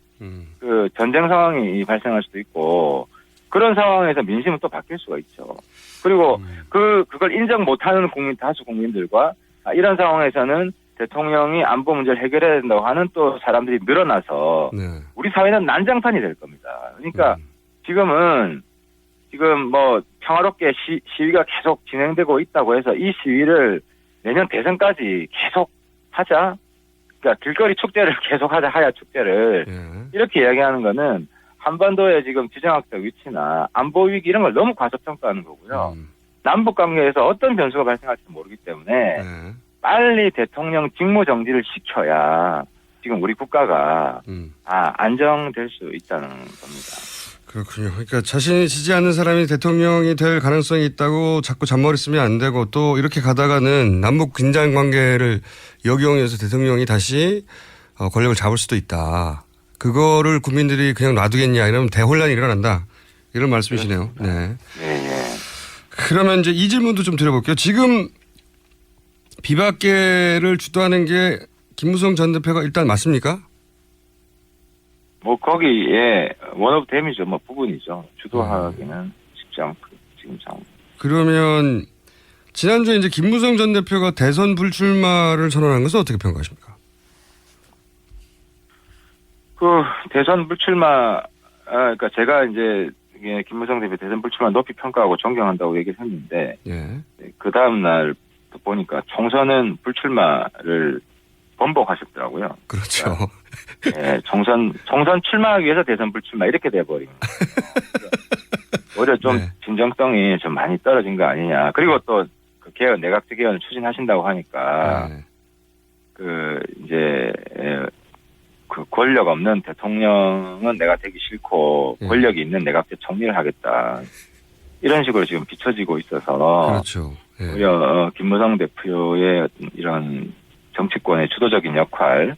그 전쟁 상황이 발생할 수도 있고 그런 상황에서 민심은 또 바뀔 수가 있죠. 그리고 그걸 인정 못하는 다수 국민들과 이런 상황에서는 대통령이 안보 문제를 해결해야 된다고 하는 또 사람들이 늘어나서 우리 사회는 난장판이 될 겁니다. 그러니까 지금 뭐 평화롭게 시위가 계속 진행되고 있다고 해서 이 시위를 내년 대선까지 계속 하자. 그러니까 길거리 축제를 계속 하자, 하야 축제를. 이렇게 이야기하는 거는 한반도의 지금 지정학적 위치나 안보 위기 이런 걸 너무 과소평가하는 거고요. 남북 관계에서 어떤 변수가 발생할지 모르기 때문에 빨리 대통령 직무 정지를 시켜야 지금 우리 국가가 안정될 수 있다는 겁니다. 그렇군요. 그러니까 자신이 지지하는 사람이 대통령이 될 가능성이 있다고 자꾸 잔머리 쓰면 안 되고 또 이렇게 가다가는 남북 긴장 관계를 역이용해서 대통령이 다시 권력을 잡을 수도 있다. 그거를 국민들이 그냥 놔두겠냐 이러면 대혼란이 일어난다. 이런 말씀이시네요. 네. 그러면 이제 이 질문도 좀 드려볼게요. 지금 비박계를 주도하는 게 김무성 전 대표가 일단 맞습니까? 뭐 거기에 원업 댐이죠. 뭐 부분이죠. 주도하기는 쉽지 않고 지금 상황. 그러면 지난주에 이제 김무성 전 대표가 대선 불출마를 선언한 것은 어떻게 평가하십니까? 그 대선 불출마 그러니까 제가 이제 김무성 대표 대선 불출마 높이 평가하고 존경한다고 얘기를 했는데 그 다음 날 보니까 총선은 불출마를 번복하셨더라고요. 그렇죠. 예, 총선 출마하기 위해서 대선 불출마 이렇게 돼버린. 오히려 좀 진정성이 좀 많이 떨어진 거 아니냐. 그리고 또 그 개헌, 내각제 개헌을 추진하신다고 하니까 이제 그 권력 없는 대통령은 내가 되기 싫고 권력이 있는 내각제 총리를 하겠다. 이런 식으로 지금 비춰지고 있어서 그렇죠. 오히려 김무성 대표의 이런 정치권의 주도적인 역할,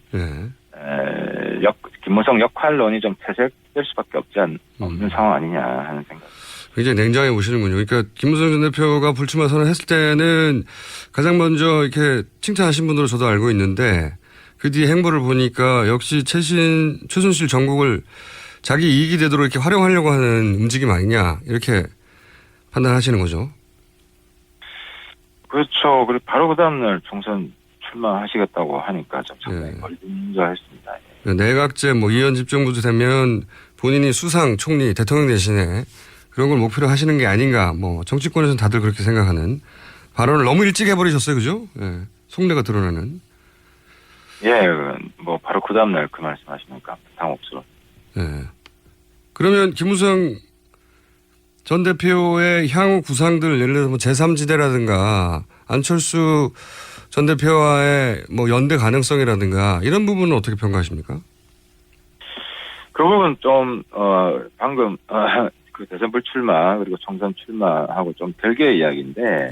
김무성 역할론이 좀 퇴색될 수밖에 없는 상황 아니냐 하는 생각. 굉장히 냉정해 보시는군요. 그러니까 김무성 전 대표가 불출마 선언했을 때는 가장 먼저 이렇게 칭찬하신 분으로 저도 알고 있는데 그 뒤에 행보를 보니까 역시 최순실 정국을 자기 이익이 되도록 이렇게 활용하려고 하는 움직임 아니냐 이렇게 판단하시는 거죠. 그렇죠. 그리고 바로 그 다음날 총선 출마하시겠다고 하니까 좀 상당히 걸림돌했습니다. 내각제 이원 집정부도 되면 본인이 수상 총리 대통령 대신에 그런 걸 목표로 하시는 게 아닌가. 정치권에서는 다들 그렇게 생각하는 발언을 너무 일찍 해버리셨어요, 그죠? 속내가 드러나는. 바로 그 다음날 그 말씀하시니까 당혹스러워. 그러면 김무성 전 대표의 향후 구상들 예를 들어서 제3지대라든가 안철수 전 대표와의 연대 가능성이라든가 이런 부분은 어떻게 평가하십니까? 그 부분 좀 방금 그 대선 불출마 그리고 총선 출마하고 좀 별개의 이야기인데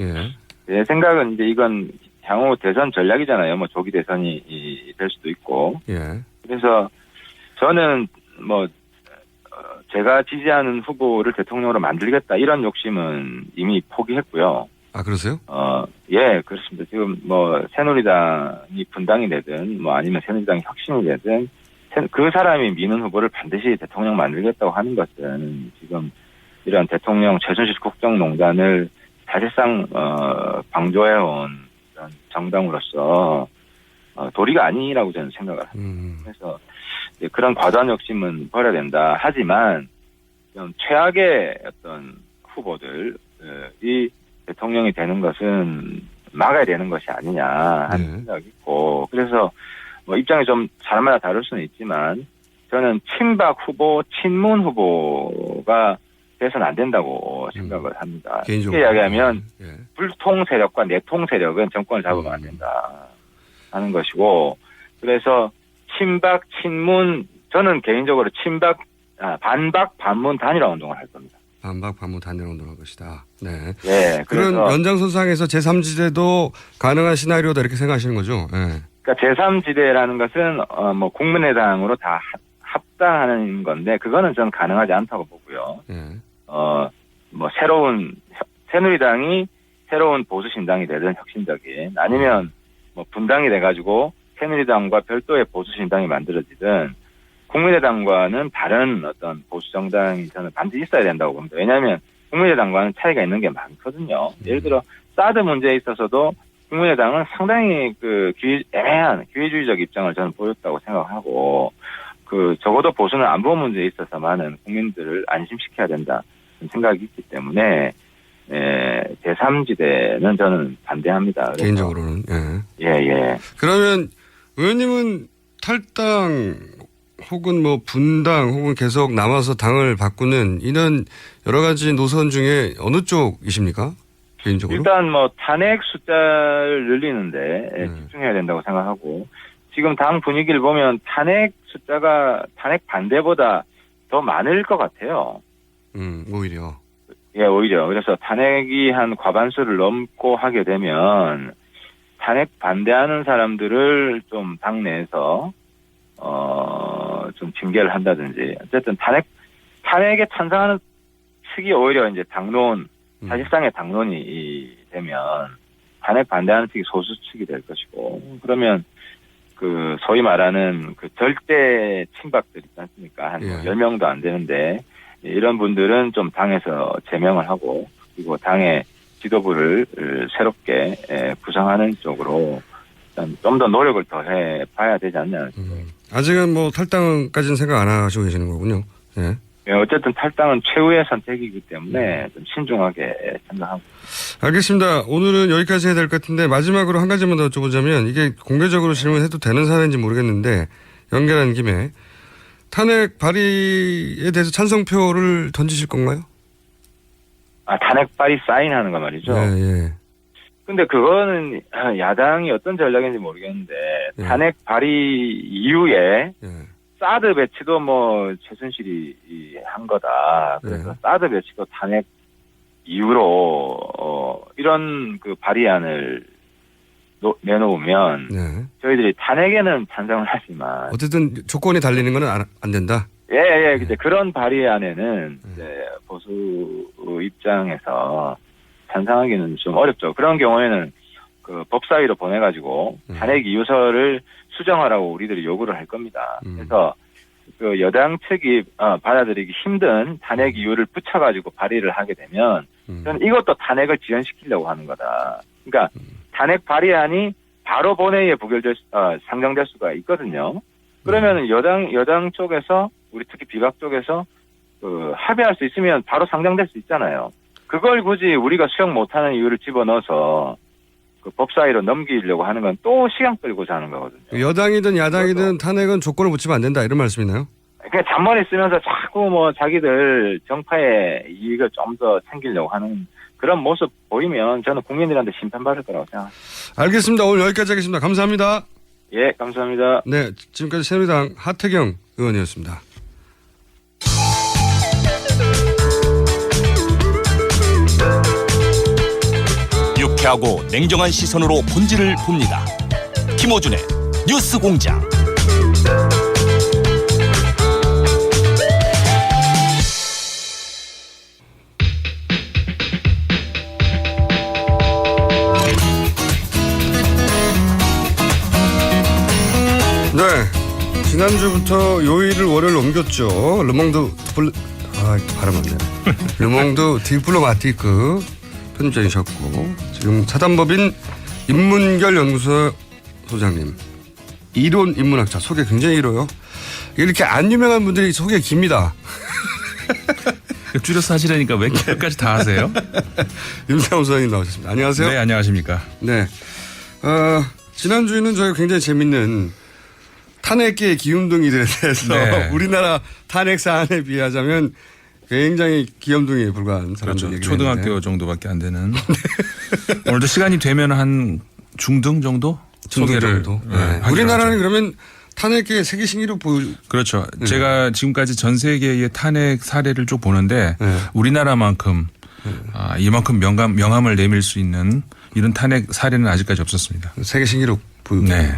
제 생각은 이제 이건 향후 대선 전략이잖아요. 조기 대선이 될 수도 있고. 그래서 저는 제가 지지하는 후보를 대통령으로 만들겠다 이런 욕심은 이미 포기했고요. 아, 그러세요? 그렇습니다. 지금 새누리당이 분당이 되든 아니면 새누리당이 혁신이 되든 그 사람이 미는 후보를 반드시 대통령 만들겠다고 하는 것은 지금 이런 대통령 최순실 국정농단을 사실상 방조해온 이런 정당으로서 도리가 아니라고 저는 생각을 합니다. 그래서 그런 과도한 욕심은 버려야 된다. 하지만 좀 최악의 어떤 후보들이 대통령이 되는 것은 막아야 되는 것이 아니냐 하는 생각이 있고 그래서 입장이 좀 사람마다 다를 수는 있지만 저는 친박 후보, 친문 후보가 돼서는 안 된다고 생각을 합니다. 개인적으로. 쉽게 이야기하면 불통 세력과 내통 세력은 정권을 잡으면 안 된다 하는 것이고 그래서 친박, 친문 저는 개인적으로 반박, 반문 단일화 운동을 할 겁니다. 반박, 반문 단일화 운동할 것이다. 네. 그런 연장선상에서 제3지대도 가능한 시나리오다 이렇게 생각하시는 거죠? 그러니까 제3지대라는 것은 국민의당으로 다 합당하는 건데 그거는 저는 가능하지 않다고 보고요. 새누리당이 새로운 보수신당이 되든 혁신적인 아니면 분당이 돼가지고 새누리당과 별도의 보수신당이 만들어지든 국민의당과는 다른 어떤 보수정당이 저는 반드시 있어야 된다고 봅니다. 왜냐하면 국민의당과는 차이가 있는 게 많거든요. 예를 들어 사드 문제에 있어서도 국민의당은 상당히 애매한 기회주의적 입장을 저는 보였다고 생각하고 적어도 보수는 안보 문제에 있어서 많은 국민들을 안심시켜야 된다 생각이 있기 때문에 제3지대는 저는 반대합니다. 개인적으로는 그러면 의원님은 탈당 혹은 분당 혹은 계속 남아서 당을 바꾸는 이런 여러 가지 노선 중에 어느 쪽이십니까? 개인적으로? 일단 탄핵 숫자를 늘리는데 집중해야 된다고 생각하고 지금 당 분위기를 보면 탄핵 반대보다 더 많을 것 같아요. 오히려. 오히려. 그래서 탄핵이 한 과반수를 넘고 하게 되면 탄핵 반대하는 사람들을 좀 당내에서 좀 징계를 한다든지 어쨌든 탄핵에 찬성하는 측이 오히려 이제 당론 사실상의 당론이 되면 탄핵 반대하는 측이 소수 측이 될 것이고 그러면 소위 말하는 절대 친박들 있지 않습니까? 한 10명도 안 되는데 이런 분들은 좀 당에서 제명을 하고 그리고 당의 지도부를 새롭게 구성하는 쪽으로 좀 더 노력을 더 해봐야 되지 않냐. 아직은 탈당까지는 생각 안 하시고 계시는 거군요. 어쨌든 탈당은 최후의 선택이기 때문에 좀 신중하게 생각하고. 알겠습니다. 오늘은 여기까지 해야 될 것 같은데 마지막으로 한 가지만 더 여쭤보자면 이게 공개적으로 질문해도 되는 사안인지 모르겠는데 연결한 김에 탄핵 발의에 대해서 찬성표를 던지실 건가요? 탄핵 발의 사인하는 거 말이죠. 예. 근데 그거는 야당이 어떤 전략인지 모르겠는데 예. 탄핵 발의 이후에 예. 사드 배치도 뭐 최순실이 한 거다. 그래서 사드 배치도 탄핵 이후로 이런 그 발의안을 내놓으면 저희들이 탄핵에는 찬성을 하지만 어쨌든 조건이 달리는 건 안 된다. 예. 이제 그런 발의안에는 이제 보수 입장에서 찬성하기는 좀 어렵죠. 그런 경우에는 그 법사위로 보내가지고 탄핵 이유서를 수정하라고 우리들이 요구를 할 겁니다. 그래서 그 여당 측이 받아들이기 힘든 탄핵 이유를 붙여가지고 발의를 하게 되면 저는 이것도 탄핵을 지연시키려고 하는 거다. 그러니까 탄핵 발의안이 바로 본회의에 상정될 수가 있거든요. 그러면은 여당 쪽에서 우리 특히 비박 쪽에서 합의할 수 있으면 바로 상정될 수 있잖아요. 그걸 굳이 우리가 수용 못하는 이유를 집어넣어서 그 법사위로 넘기려고 하는 건 또 시간 끌고자 하는 거거든요. 여당이든 야당이든 탄핵은 조건을 붙이면 안 된다 이런 말씀이나요? 그냥 잔머리 쓰면서 자꾸 뭐 자기들 정파의 이익을 좀 더 챙기려고 하는 그런 모습 보이면 저는 국민들한테 심판받을 거라고 생각합니다. 알겠습니다. 오늘 여기까지 하겠습니다. 감사합니다. 예, 감사합니다. 네, 지금까지 새누리당 하태경 의원이었습니다. 유쾌하고 냉정한 시선으로 본질을 봅니다. 김어준의 뉴스공장. 네, 지난주부터 요일을 월요일로 옮겼죠. 르몽드 발음 안 돼요. 르몽드 디플로마티크 편집장이셨고 지금 사단법인 인문결 연구소 소장님, 이론 인문학자. 소개 굉장히 길어요. 이렇게 안 유명한 분들이 소개 깁니다. 줄여서 하시라니까 왜 기억까지 다 하세요? 임상훈 소장님 나오셨습니다. 안녕하세요. 네, 안녕하십니까. 네, 지난주에는 저희가 굉장히 재밌는 탄핵계의 기운둥이들에 대해서 우리나라 탄핵 사안에 비하자면 굉장히 귀염둥이에 불과한 사람들 그렇죠. 초등학교 정도밖에 안 되는. 오늘도 시간이 되면 한 중등 정도? 소개를. 네. 우리나라는 그러면 탄핵계의 세계 신기록 그렇죠. 제가 지금까지 전 세계의 탄핵 사례를 쭉 보는데 우리나라만큼 이만큼 명함을 내밀 수 있는 이런 탄핵 사례는 아직까지 없었습니다. 세계 신기록 보유. 네.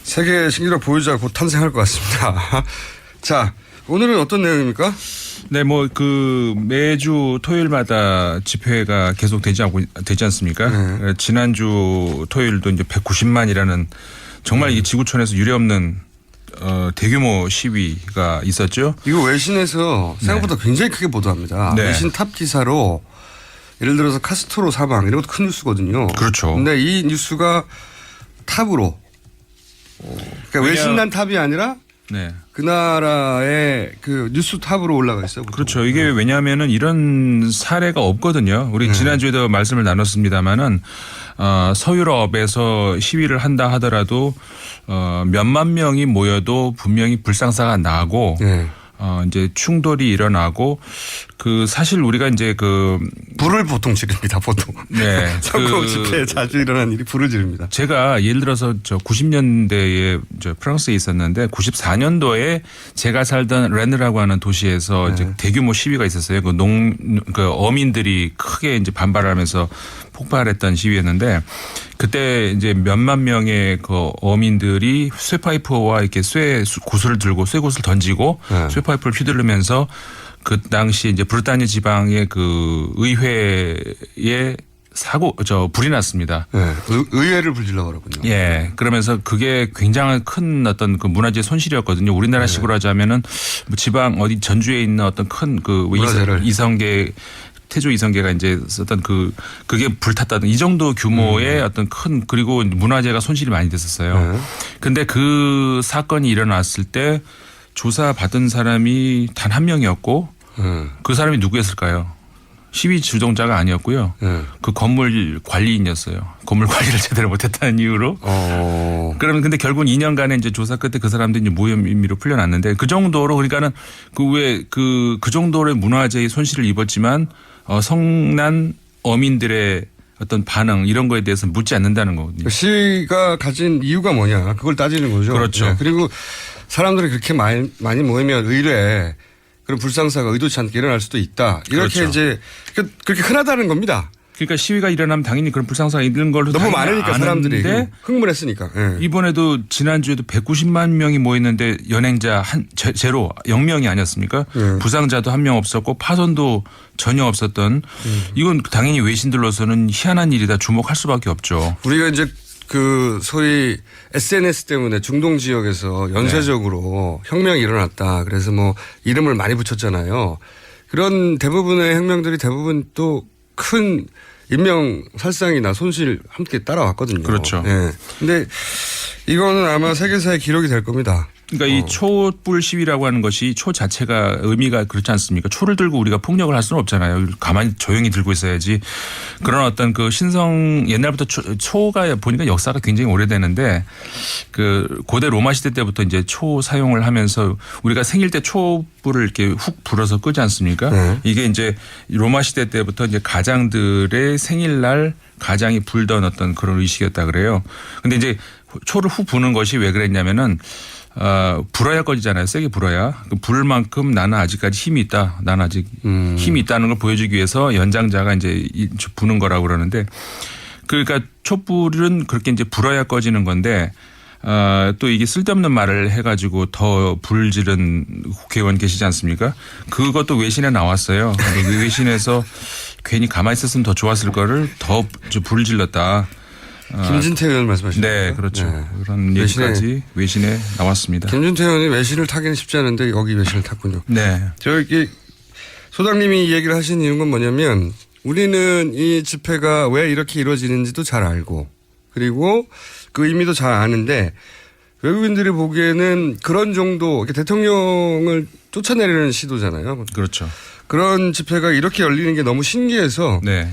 세계 신기록 보유자가 곧 탄생할 것 같습니다. 자, 오늘은 어떤 내용입니까? 네, 매주 토요일마다 집회가 계속 되지 않습니까? 지난주 토요일도 이제 190만이라는 정말 이 지구촌에서 유례없는 대규모 시위가 있었죠. 이거 외신에서 생각보다 굉장히 크게 보도합니다. 네. 외신 탑 기사로 예를 들어서 카스트로 사망 이런 것도 큰 뉴스거든요. 그렇죠. 근데 이 뉴스가 탑으로 그러니까 외신난 탑이 아니라 그 나라의 그 뉴스 탑으로 올라가 있어요. 보통. 그렇죠. 이게 왜냐하면은 이런 사례가 없거든요. 우리 지난주에도 말씀을 나눴습니다마는 서유럽에서 시위를 한다 하더라도 몇만 명이 모여도 분명히 불상사가 나고 이제 충돌이 일어나고 사실 우리가 이제 불을 보통 지릅니다. 보통. 네. 선거 집회에 자주 일어나는 일이 불을 지릅니다. 제가 예를 들어서 90년대에 프랑스에 있었는데 94년도에 제가 살던 렌느라고 하는 도시에서 이제 대규모 시위가 있었어요. 어민들이 크게 이제 반발하면서 폭발했던 시위였는데 그때 이제 몇만 명의 어민들이 쇠파이프와 이렇게 구슬을 들고 쇠구슬을 던지고 쇠파이프를 휘두르면서 그 당시 이제 브르타뉴 지방의 의회에 불이 났습니다. 의회를 불질러 그러군요. 예. 그러면서 그게 굉장한 큰 어떤 문화재 손실이었거든요. 우리나라식으로 하자면은 지방 어디 전주에 있는 어떤 큰 이성계 태조 이성계가 이제 썼던 그게 불탔다는 이 정도 규모의 어떤 그리고 문화재가 손실이 많이 됐었어요. 근데 그 사건이 일어났을 때 조사받은 사람이 단 한 명이었고 그 사람이 누구였을까요? 시위 주동자가 아니었고요. 그 건물 관리인이었어요. 건물 관리를 제대로 못했다는 이유로. 그러면 근데 결국은 2년간의 이제 조사 끝에 그 사람들이 이제 무혐의 혐의로 풀려났는데 그 정도로 그러니까는 그 정도의 문화재의 손실을 입었지만 성난 어민들의 어떤 반응 이런 거에 대해서 묻지 않는다는 거거든요. 시위가 가진 이유가 뭐냐 그걸 따지는 거죠. 그렇죠. 네. 그리고 사람들이 그렇게 많이 모이면 의뢰 그런 불상사가 의도치 않게 일어날 수도 있다. 이렇게 그렇죠. 이제 그렇게 흔하다는 겁니다. 그러니까 시위가 일어나면 당연히 그런 불상사가 있는 걸로 너무 많으니까 사람들이 흥분했으니까. 네. 이번에도 지난주에도 190만 명이 모였는데 연행자 제로 0명이 아니었습니까? 부상자도 한 명 없었고 파손도 전혀 없었던 이건 당연히 외신들로서는 희한한 일이다 주목할 수밖에 없죠. 우리가 이제 그 소위 SNS 때문에 중동 지역에서 연쇄적으로 혁명이 일어났다. 그래서 뭐 이름을 많이 붙였잖아요. 그런 대부분의 혁명들이 대부분 또 큰 인명 살상이나 손실 함께 따라왔거든요. 그렇죠. 네. 근데 이거는 아마 세계사의 기록이 될 겁니다. 그러니까 이 촛불 시위라고 하는 것이 초 자체가 의미가 그렇지 않습니까? 초를 들고 우리가 폭력을 할 수는 없잖아요. 가만히 조용히 들고 있어야지. 그런 어떤 그 옛날부터 초가 보니까 역사가 굉장히 오래되는데 그 고대 로마 시대 때부터 이제 초 사용을 하면서 우리가 생일 때 촛불을 이렇게 훅 불어서 끄지 않습니까? 이게 이제 로마 시대 때부터 이제 가장들의 생일날 가장이 불던 어떤 그런 의식이었다 그래요. 근데 이제 초를 훅 부는 것이 왜 그랬냐면은 불어야 꺼지잖아요. 세게 불어야. 그 불 만큼 나는 아직까지 힘이 있다. 나는 아직 힘이 있다는 걸 보여주기 위해서 연장자가 이제 부는 거라고 그러는데 그러니까 촛불은 그렇게 이제 불어야 꺼지는 건데 또 이게 쓸데없는 말을 해가지고 더 불지른 국회의원 계시지 않습니까? 그것도 외신에 나왔어요. 외신에서 괜히 가만히 있었으면 더 좋았을 거를 더 불을 질렀다. 김진태 의원 말씀하시는 거예요? 네, 그렇죠. 네. 그런 얘기까지 외신에 나왔습니다. 김진태 의원이 외신을 타기는 쉽지 않은데 여기 외신을 탔군요. 네. 저기 소장님이 이 얘기를 하신 이유는 뭐냐면 우리는 이 집회가 왜 이렇게 이루어지는지도 잘 알고 그리고 그 의미도 잘 아는데 외국인들이 보기에는 그런 정도 대통령을 쫓아내려는 시도잖아요. 그렇죠. 그런 집회가 이렇게 열리는 게 너무 신기해서 네.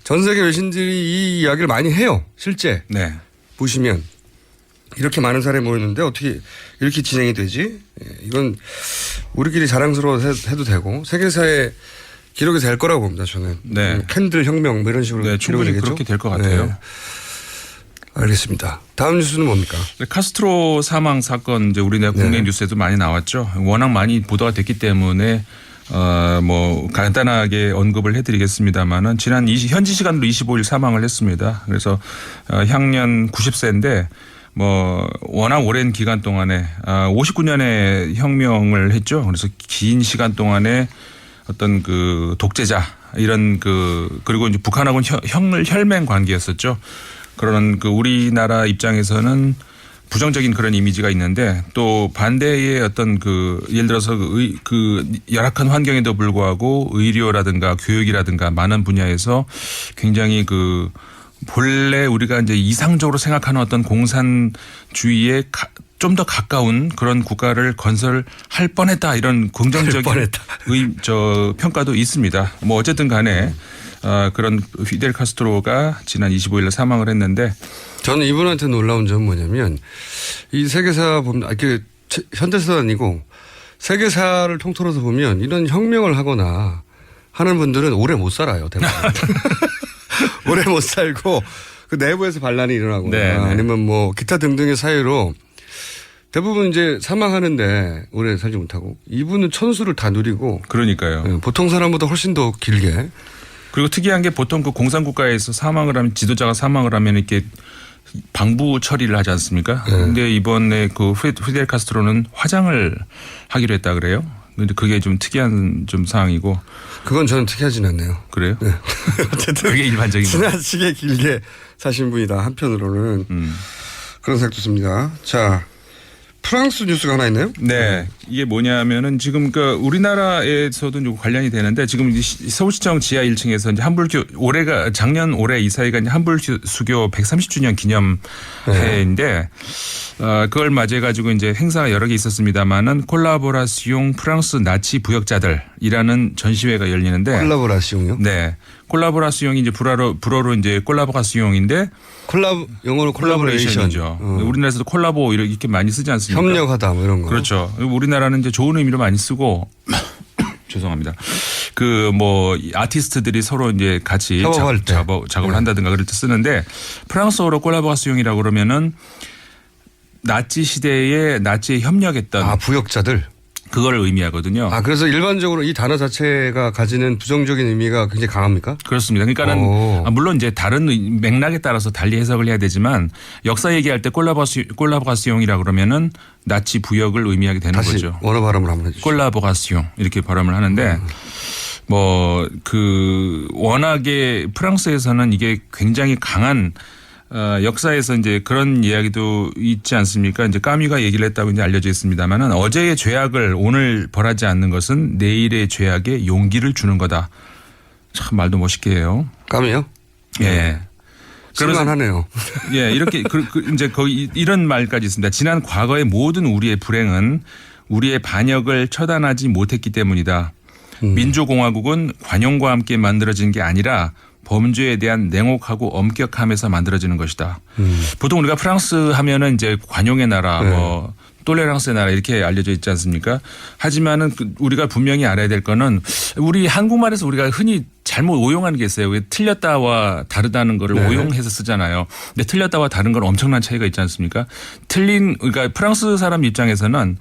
전 세계 외신들이 이 이야기를 많이 해요. 실제. 네. 보시면 이렇게 많은 사람이 모였는데 어떻게 이렇게 진행이 되지? 이건 우리끼리 자랑스러워서 해도 되고 세계사의 기록이 될 거라고 봅니다. 저는. 네. 캔들 혁명 뭐 이런 식으로. 네. 충분히 그렇게 될 것 같아요. 네. 알겠습니다. 다음 뉴스는 뭡니까? 카스트로 사망 사건 이제 우리나라 국내 뉴스에도 많이 나왔죠. 워낙 많이 보도가 됐기 때문에 뭐 간단하게 언급을 해드리겠습니다만은 지난 현지 시간으로 25일 사망을 했습니다. 그래서 향년 90세인데 뭐 워낙 오랜 기간 동안에 59년에 혁명을 했죠. 그래서 긴 시간 동안에 어떤 그 독재자 이런 그리고 이제 북한하고는 혈맹 관계였었죠. 그런 그 우리나라 입장에서는 부정적인 그런 이미지가 있는데 또 반대의 어떤 예를 들어서 그 열악한 환경에도 불구하고 의료라든가 교육이라든가 많은 분야에서 굉장히 본래 우리가 이제 이상적으로 생각하는 어떤 공산주의에 좀 더 가까운 그런 국가를 건설할 뻔했다 이런 긍정적인 평가도 있습니다. 뭐 어쨌든 간에 그런 피델 카스트로가 지난 25일에 사망을 했는데 저는 이분한테 놀라운 점은 뭐냐면 이 세계사 보면 현대사도 아니고 세계사를 통틀어서 보면 이런 혁명을 하거나 하는 분들은 오래 못 살아요. 대부분. 오래 못 살고 그 내부에서 반란이 일어나거나 아니면 뭐 기타 등등의 사유로 대부분 이제 사망하는데 오래 살지 못하고 이분은 천수를 다 누리고 그러니까요. 보통 사람보다 훨씬 더 길게 그리고 특이한 게 보통 그 공산국가에서 사망을 하면 지도자가 사망을 하면 이렇게 방부 처리를 하지 않습니까? 그런데 이번에 그 피델 카스트로는 화장을 하기로 했다 그래요. 그런데 그게 좀 특이한 좀 상황이고. 그건 저는 특이하진 않네요. 그래요? 네. 어쨌든 그게 일반적인 지나치게 길게 사신 분이다 한편으로는 그런 생각도 듭니다. 자, 프랑스 뉴스가 하나 있나요? 네. 이게 뭐냐면은 지금 그 우리나라에서도 좀 관련이 되는데 지금 서울시청 지하 1층에서 이제 작년 올해 이 사이가 이제 한불수교 130주년 기념회인데 그걸 맞이해 가지고 이제 행사가 여러 개 있었습니다만은 콜라보라시옹 프랑스 나치 부역자들이라는 전시회가 열리는데 콜라보라시옹요? 네. 콜라보라시옹이 이제 불어로 이제 콜라보라시옹인데 영어로 콜라보레이션이죠. 우리나라에서도 콜라보 이렇게 많이 쓰지 않습니까? 협력하다 뭐 이런 거. 그렇죠. 우리나라는 이제 좋은 의미로 많이 쓰고 죄송합니다. 그 뭐 아티스트들이 서로 이제 같이 작업을 한다든가 그럴 때 쓰는데 프랑스어로 콜라보라시옹이라고 그러면은 나치 시대에 나치에 협력했던 부역자들 그걸 의미하거든요. 그래서 일반적으로 이 단어 자체가 가지는 부정적인 의미가 굉장히 강합니까? 그렇습니다. 그러니까는 물론 이제 다른 맥락에 따라서 달리 해석을 해야 되지만 역사 얘기할 때 콜라보라시옹이라고 그러면은 나치 부역을 의미하게 되는 거죠. 원어 발음을 한번 해주시죠. 콜라보라시옹 이렇게 발음을 하는데 워낙에 프랑스에서는 이게 굉장히 강한 역사에서 이제 그런 이야기도 있지 않습니까? 이제 까뮤가 얘기를 했다고 이제 알려져 있습니다만은 어제의 죄악을 오늘 벌하지 않는 것은 내일의 죄악에 용기를 주는 거다. 참 말도 멋있게 해요. 까뮤요? 예. 그럴만하네요. 예, 이렇게 이제 거의 이런 말까지 있습니다. 지난 과거의 모든 우리의 불행은 우리의 반역을 처단하지 못했기 때문이다. 민주공화국은 관용과 함께 만들어진 게 아니라 범죄에 대한 냉혹하고 엄격함에서 만들어지는 것이다. 보통 우리가 프랑스 하면은 이제 관용의 나라, 톨레랑스의 나라 이렇게 알려져 있지 않습니까? 하지만은 우리가 분명히 알아야 될 거는 우리 한국말에서 우리가 흔히 잘못 오용하는 게 있어요. 틀렸다와 다르다는 거를 오용해서 쓰잖아요. 근데 틀렸다와 다른 건 엄청난 차이가 있지 않습니까? 그러니까 프랑스 사람 입장에서는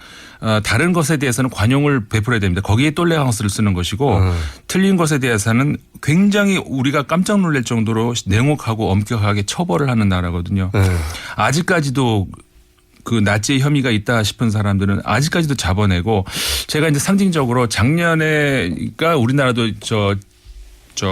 다른 것에 대해서는 관용을 베풀어야 됩니다. 거기에 톨레랑스를 쓰는 것이고 틀린 것에 대해서는 굉장히 우리가 깜짝 놀랄 정도로 냉혹하고 엄격하게 처벌을 하는 나라거든요. 아직까지도 그 나치의 혐의가 있다 싶은 사람들은 아직까지도 잡아내고 제가 이제 상징적으로 작년에가 우리나라도 저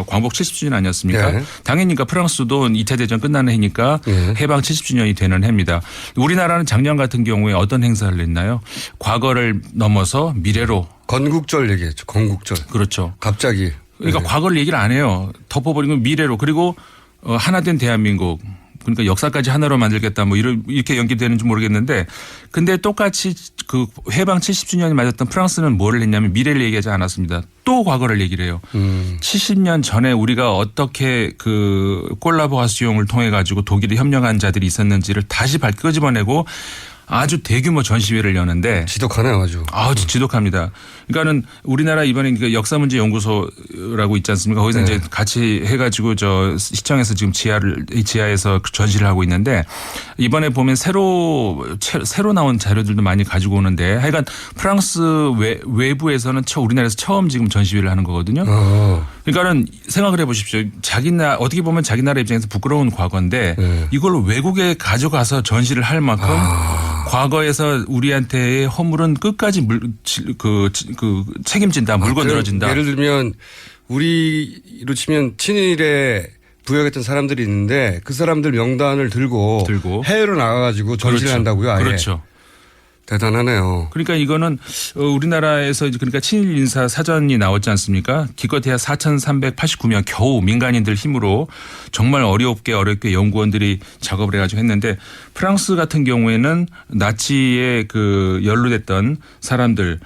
광복 70주년 아니었습니까? 당연히 그러니까 프랑스도 2차 대전 끝나는 해니까 해방 70주년이 되는 해입니다. 우리나라는 작년 같은 경우에 어떤 행사를 했나요? 과거를 넘어서 미래로. 건국절 얘기했죠. 건국절. 그렇죠. 갑자기. 그러니까 과거를 얘기를 안 해요. 덮어버리고 미래로. 그리고 하나된 대한민국. 그러니까 역사까지 하나로 만들겠다 뭐 이렇게 연기되는지 모르겠는데 근데 똑같이 그 해방 70주년이 맞았던 프랑스는 뭐를 했냐면 미래를 얘기하지 않았습니다. 또 과거를 얘기를 해요. 70년 전에 우리가 어떻게 그 콜라보라시옹을 통해 가지고 독일에 협력한 자들이 있었는지를 다시 끄집어내고 아주 대규모 전시회를 여는데 지독하네요, 아주. 지독합니다. 그러니까는 우리나라 이번에 그 역사문제연구소라고 있지 않습니까? 거기서 이제 같이 해가지고 시청에서 지금 지하에서 전시를 하고 있는데 이번에 보면 새로 나온 자료들도 많이 가지고 오는데 하여간 프랑스 외부에서는 우리나라에서 처음 지금 전시회를 하는 거거든요. 그러니까는 생각을 해보십시오. 어떻게 보면 자기 나라 입장에서 부끄러운 과거인데 이걸 외국에 가져가서 전시를 할 만큼 과거에서 우리한테의 허물은 끝까지 책임진다, 물고 늘어진다. 예를 들면 우리로 치면 친일에 부역했던 사람들이 있는데 그 사람들 명단을 들고 해외로 나가가지고 전시를 한다고요. 아예. 그렇죠. 대단하네요. 그러니까 이거는 우리나라에서 그러니까 친일 인사 사전이 나왔지 않습니까? 기껏해야 4,389명 겨우 민간인들 힘으로 정말 어렵게 연구원들이 작업을 해가지고 했는데 프랑스 같은 경우에는 나치에 연루됐던 사람들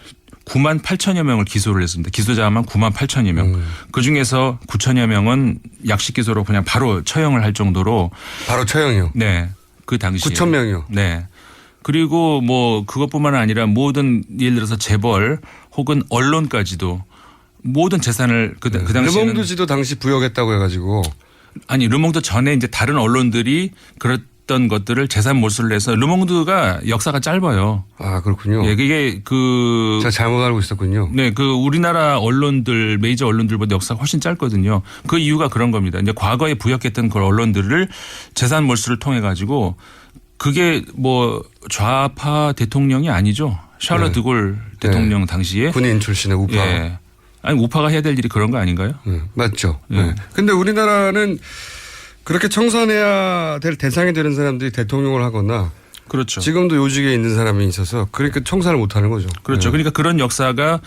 9만 8천여 명을 기소를 했습니다. 기소자만 9만 8천여 명. 그중에서 9천여 명은 약식 기소로 그냥 바로 처형을 할 정도로. 바로 처형이요? 네. 그 당시에. 9천 명이요? 네. 그리고 그것뿐만 아니라 모든 예를 들어서 재벌 혹은 언론까지도 모든 재산을 그 당시에는. 르몽드지도 당시 부역했다고 해가지고. 아니 르몽드 전에 이제 다른 언론들이 그랬던 것들을 재산 몰수를 해서 르몽드가 역사가 짧아요. 아 그렇군요. 예, 그게 제가 잘못 알고 있었군요. 네, 우리나라 언론들 메이저 언론들보다 역사가 훨씬 짧거든요. 그 이유가 그런 겁니다. 이제 과거에 부역했던 그 언론들을 재산 몰수를 통해 가지고. 그게 좌파 대통령이 아니죠. 샤를로 드골 대통령 당시에. 군인 출신의 우파. 예. 아니 우파가 해야 될 일이 그런 거 아닌가요? 맞죠. 근데 우리나라는 그렇게 청산해야 될 대상이 되는 사람들이 대통령을 하거나 그렇죠. 지금도 요직에 있는 사람이 있어서 그러니까 청산을 못하는 거죠. 그렇죠. 그러니까 그런 역사가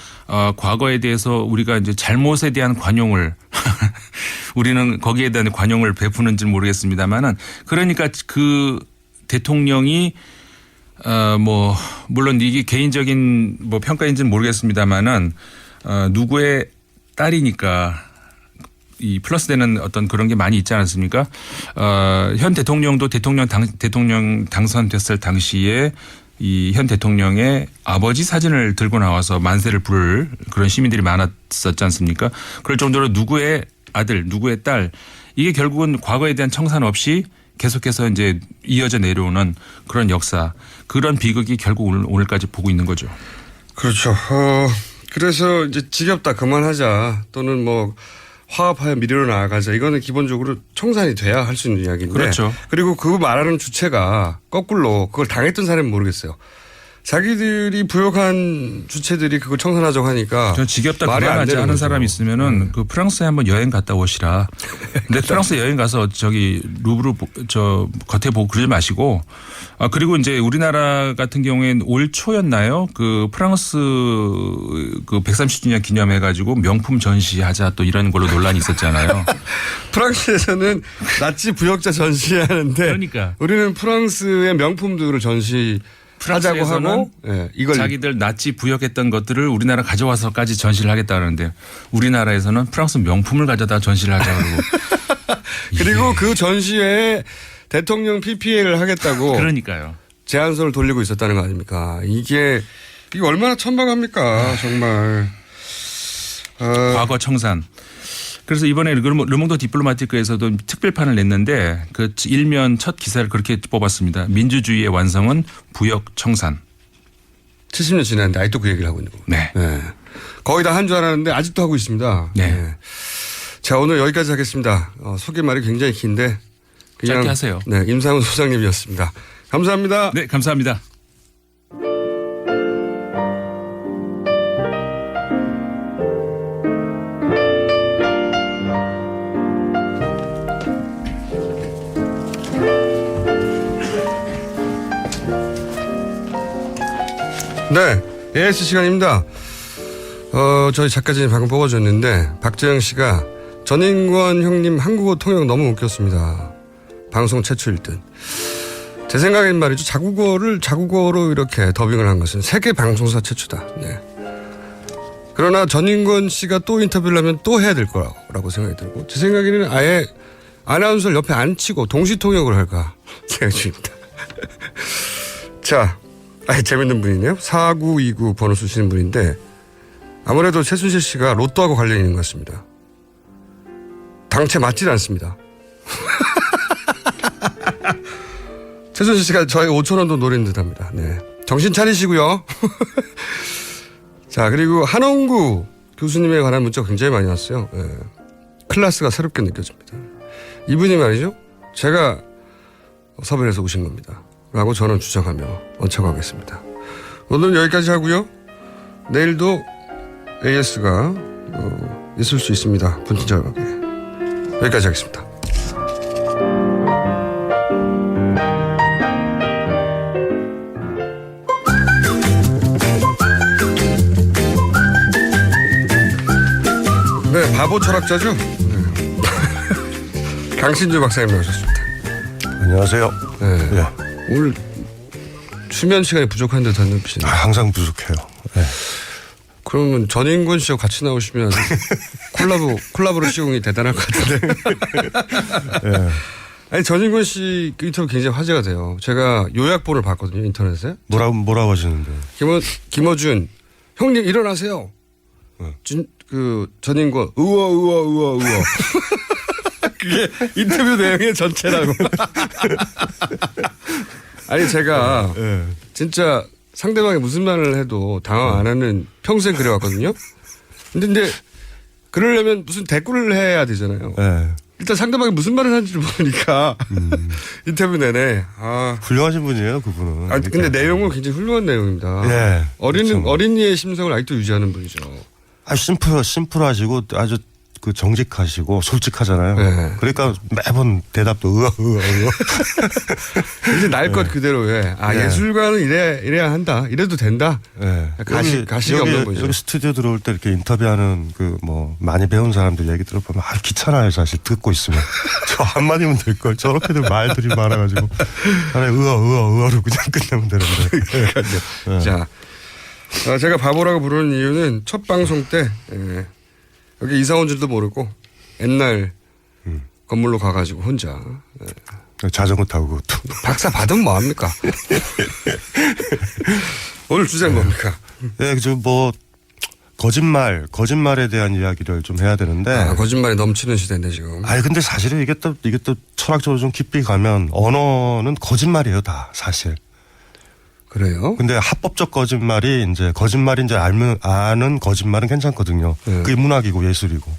과거에 대해서 우리가 이제 잘못에 대한 관용을 우리는 거기에 대한 관용을 베푸는지 모르겠습니다만은 그러니까 그 대통령이 뭐 물론 이게 개인적인 뭐 평가인지는 모르겠습니다만은 누구의 딸이니까 이 플러스되는 어떤 그런 게 많이 있지 않았습니까? 현 대통령도 대통령 당선됐을 당시에 이 현 대통령의 아버지 사진을 들고 나와서 만세를 부를 그런 시민들이 많았었지 않습니까? 그럴 정도로 누구의 아들, 누구의 딸 이게 결국은 과거에 대한 청산 없이 계속해서 이제 이어져 내려오는 그런 역사, 그런 비극이 결국 오늘까지 보고 있는 거죠. 그렇죠. 그래서 이제 지겹다 그만하자 또는 뭐 화합하여 미래로 나아가자 이거는 기본적으로 청산이 돼야 할 수 있는 이야기인데. 그렇죠. 그리고 그 말하는 주체가 거꾸로 그걸 당했던 사람은 모르겠어요. 자기들이 부역한 주체들이 그걸 청산하자고 하니까. 저 지겹다 말이 안 그만하자 되는 하는 거죠. 사람이 있으면은 그 프랑스에 한번 여행 갔다 오시라. 근데 프랑스 여행 가서 저기 루브르 저 겉에 보고 그러지 마시고 그리고 이제 우리나라 같은 경우에는 올 초였나요? 그 프랑스 그 130주년 기념해가지고 명품 전시하자 또 이런 걸로 논란이 있었잖아요. 프랑스에서는 나치 부역자 전시하는데. 그러니까. 우리는 프랑스의 명품들을 전시 하자고 하고 이걸 자기들 나치 부역했던 것들을 우리나라 가져와서까지 전시를 하겠다는데 우리나라에서는 프랑스 명품을 가져다 전시를 하자 그러고 그리고 그 전시회에 대통령 PPL을 하겠다고 그러니까요. 제안서를 돌리고 있었다는 거 아닙니까? 이게 얼마나 천박합니까 정말. 과거 청산. 그래서 이번에 르몽드 디플로마티크에서도 특별판을 냈는데 그 일면 첫 기사를 그렇게 뽑았습니다. 민주주의의 완성은 부역 청산. 70년 지났는데 아직도 그 얘기를 하고 있는 거고. 네. 거의 다 한 줄 알았는데 아직도 하고 있습니다. 네. 자, 오늘 여기까지 하겠습니다. 소개말이 굉장히 긴데 그냥 짧게 하세요. 네, 임상훈 소장님이었습니다. 감사합니다. 네, 감사합니다. 네, AS 시간입니다. 저희 작가진이 방금 뽑아줬는데 박재영 씨가 전인권 형님 한국어 통역 너무 웃겼습니다. 방송 최초 1등. 제 생각엔 말이죠. 자국어로 이렇게 더빙을 한 것은 세계 방송사 최초다. 네. 그러나 전인권 씨가 또 인터뷰를 하면 또 해야 될 거라고 생각이 들고 제 생각에는 아예 아나운서를 옆에 앉히고 동시 통역을 할까 생각 중입니다. 자. 재밌는 분이네요. 4929 번호 쓰시는 분인데 아무래도 최순실 씨가 로또하고 관련이 있는 것 같습니다. 당최 맞질 않습니다. 최순실 씨가 저희 5,000원도 노리는 듯합니다. 네. 정신 차리시고요. 자, 그리고 한홍구 교수님에 관한 문자가 굉장히 많이 왔어요. 네. 클래스가 새롭게 느껴집니다. 이분이 말이죠. 제가 섭외를 해서 오신 겁니다. 라고 저는 주장하며 언척하겠습니다. 오늘은 여기까지 하고요. 내일도 AS가 있을 수 있습니다. 분진절하게. 여기까지 하겠습니다. 네, 바보 철학자죠. 네. 강신주 박사님 나오셨습니다. 안녕하세요. 네. 네. 오늘 수면 시간이 부족한 듯한 눈빛이네요. 항상 부족해요. 네. 그러면 전인권 씨와 같이 나오시면 콜라보로 시공이 대단할 것 같은데. 네. 아니 전인권 씨 인터뷰 굉장히 화제가 돼요. 제가 요약본을 봤거든요 인터넷에. 뭐라고 하시는데? 김어준 형님 일어나세요. 전인권 의워. 그게 인터뷰 내용의 전체라고. 아니 제가 진짜 상대방이 무슨 말을 해도 당황 안 하는 평생 그래왔거든요. 근데 그러려면 무슨 대꾸를 해야 되잖아요. 일단 상대방이 무슨 말을 하는지를 모르니까 인터뷰 내내 훌륭하신 분이에요 그분은. 아니 근데 내용은 굉장히 훌륭한 내용입니다. 어린이의 심성을 아직도 유지하는 분이죠. 심플하시고 아주 그 정직하시고 솔직하잖아요. 네. 그러니까 매번 대답도 으아. 이제 날 것 그대로 해. 네. 예술가는 이래야 한다. 이래도 된다. 네. 가식이 없는 거죠. 여기 스튜디오 들어올 때 이렇게 인터뷰하는 많이 배운 사람들 얘기 들어보면 귀찮아요, 사실 듣고 있으면. 저 한마디면 될 걸. 저렇게들 말들이 많아가지고 차라리 으아로 그냥 끝내면 되는데. 그러니까요. 네. 자, 제가 바보라고 부르는 이유는 첫 방송 때 여기 이사 온 줄도 모르고 옛날 건물로 가가지고 혼자 자전거 타고 그것도. 박사 받으면 뭐합니까? 오늘 주제는 뭡니까? 네, 거짓말에 대한 이야기를 좀 해야 되는데. 거짓말이 넘치는 시대인데 지금. 근데 사실은 이게 또 철학적으로 좀 깊이 가면 언어는 거짓말이에요, 다 사실. 그래요? 근데 합법적 거짓말이 이제 거짓말인지 아는 거짓말은 괜찮거든요. 그게 문학이고 예술이고.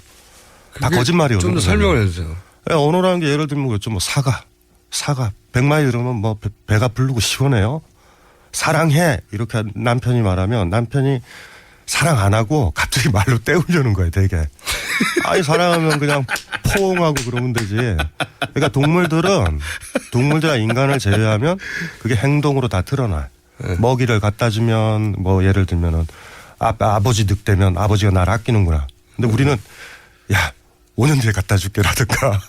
다 거짓말이거든요. 좀 더 설명을 해주세요. 네, 언어라는 게 예를 들면 그렇죠. 사과. 100마일 들으면 배가 부르고 시원해요. 사랑해. 이렇게 남편이 말하면 남편이 사랑 안 하고 갑자기 말로 때우려는 거예요, 되게. 사랑하면 그냥 포옹하고 그러면 되지. 그러니까 동물들은 인간을 제외하면 그게 행동으로 다 드러나요. 먹이를 갖다 주면 예를 들면은 아버지 늑대면 아버지가 나를 아끼는구나. 근데 우리는 5년 뒤에 갖다 줄게라든가.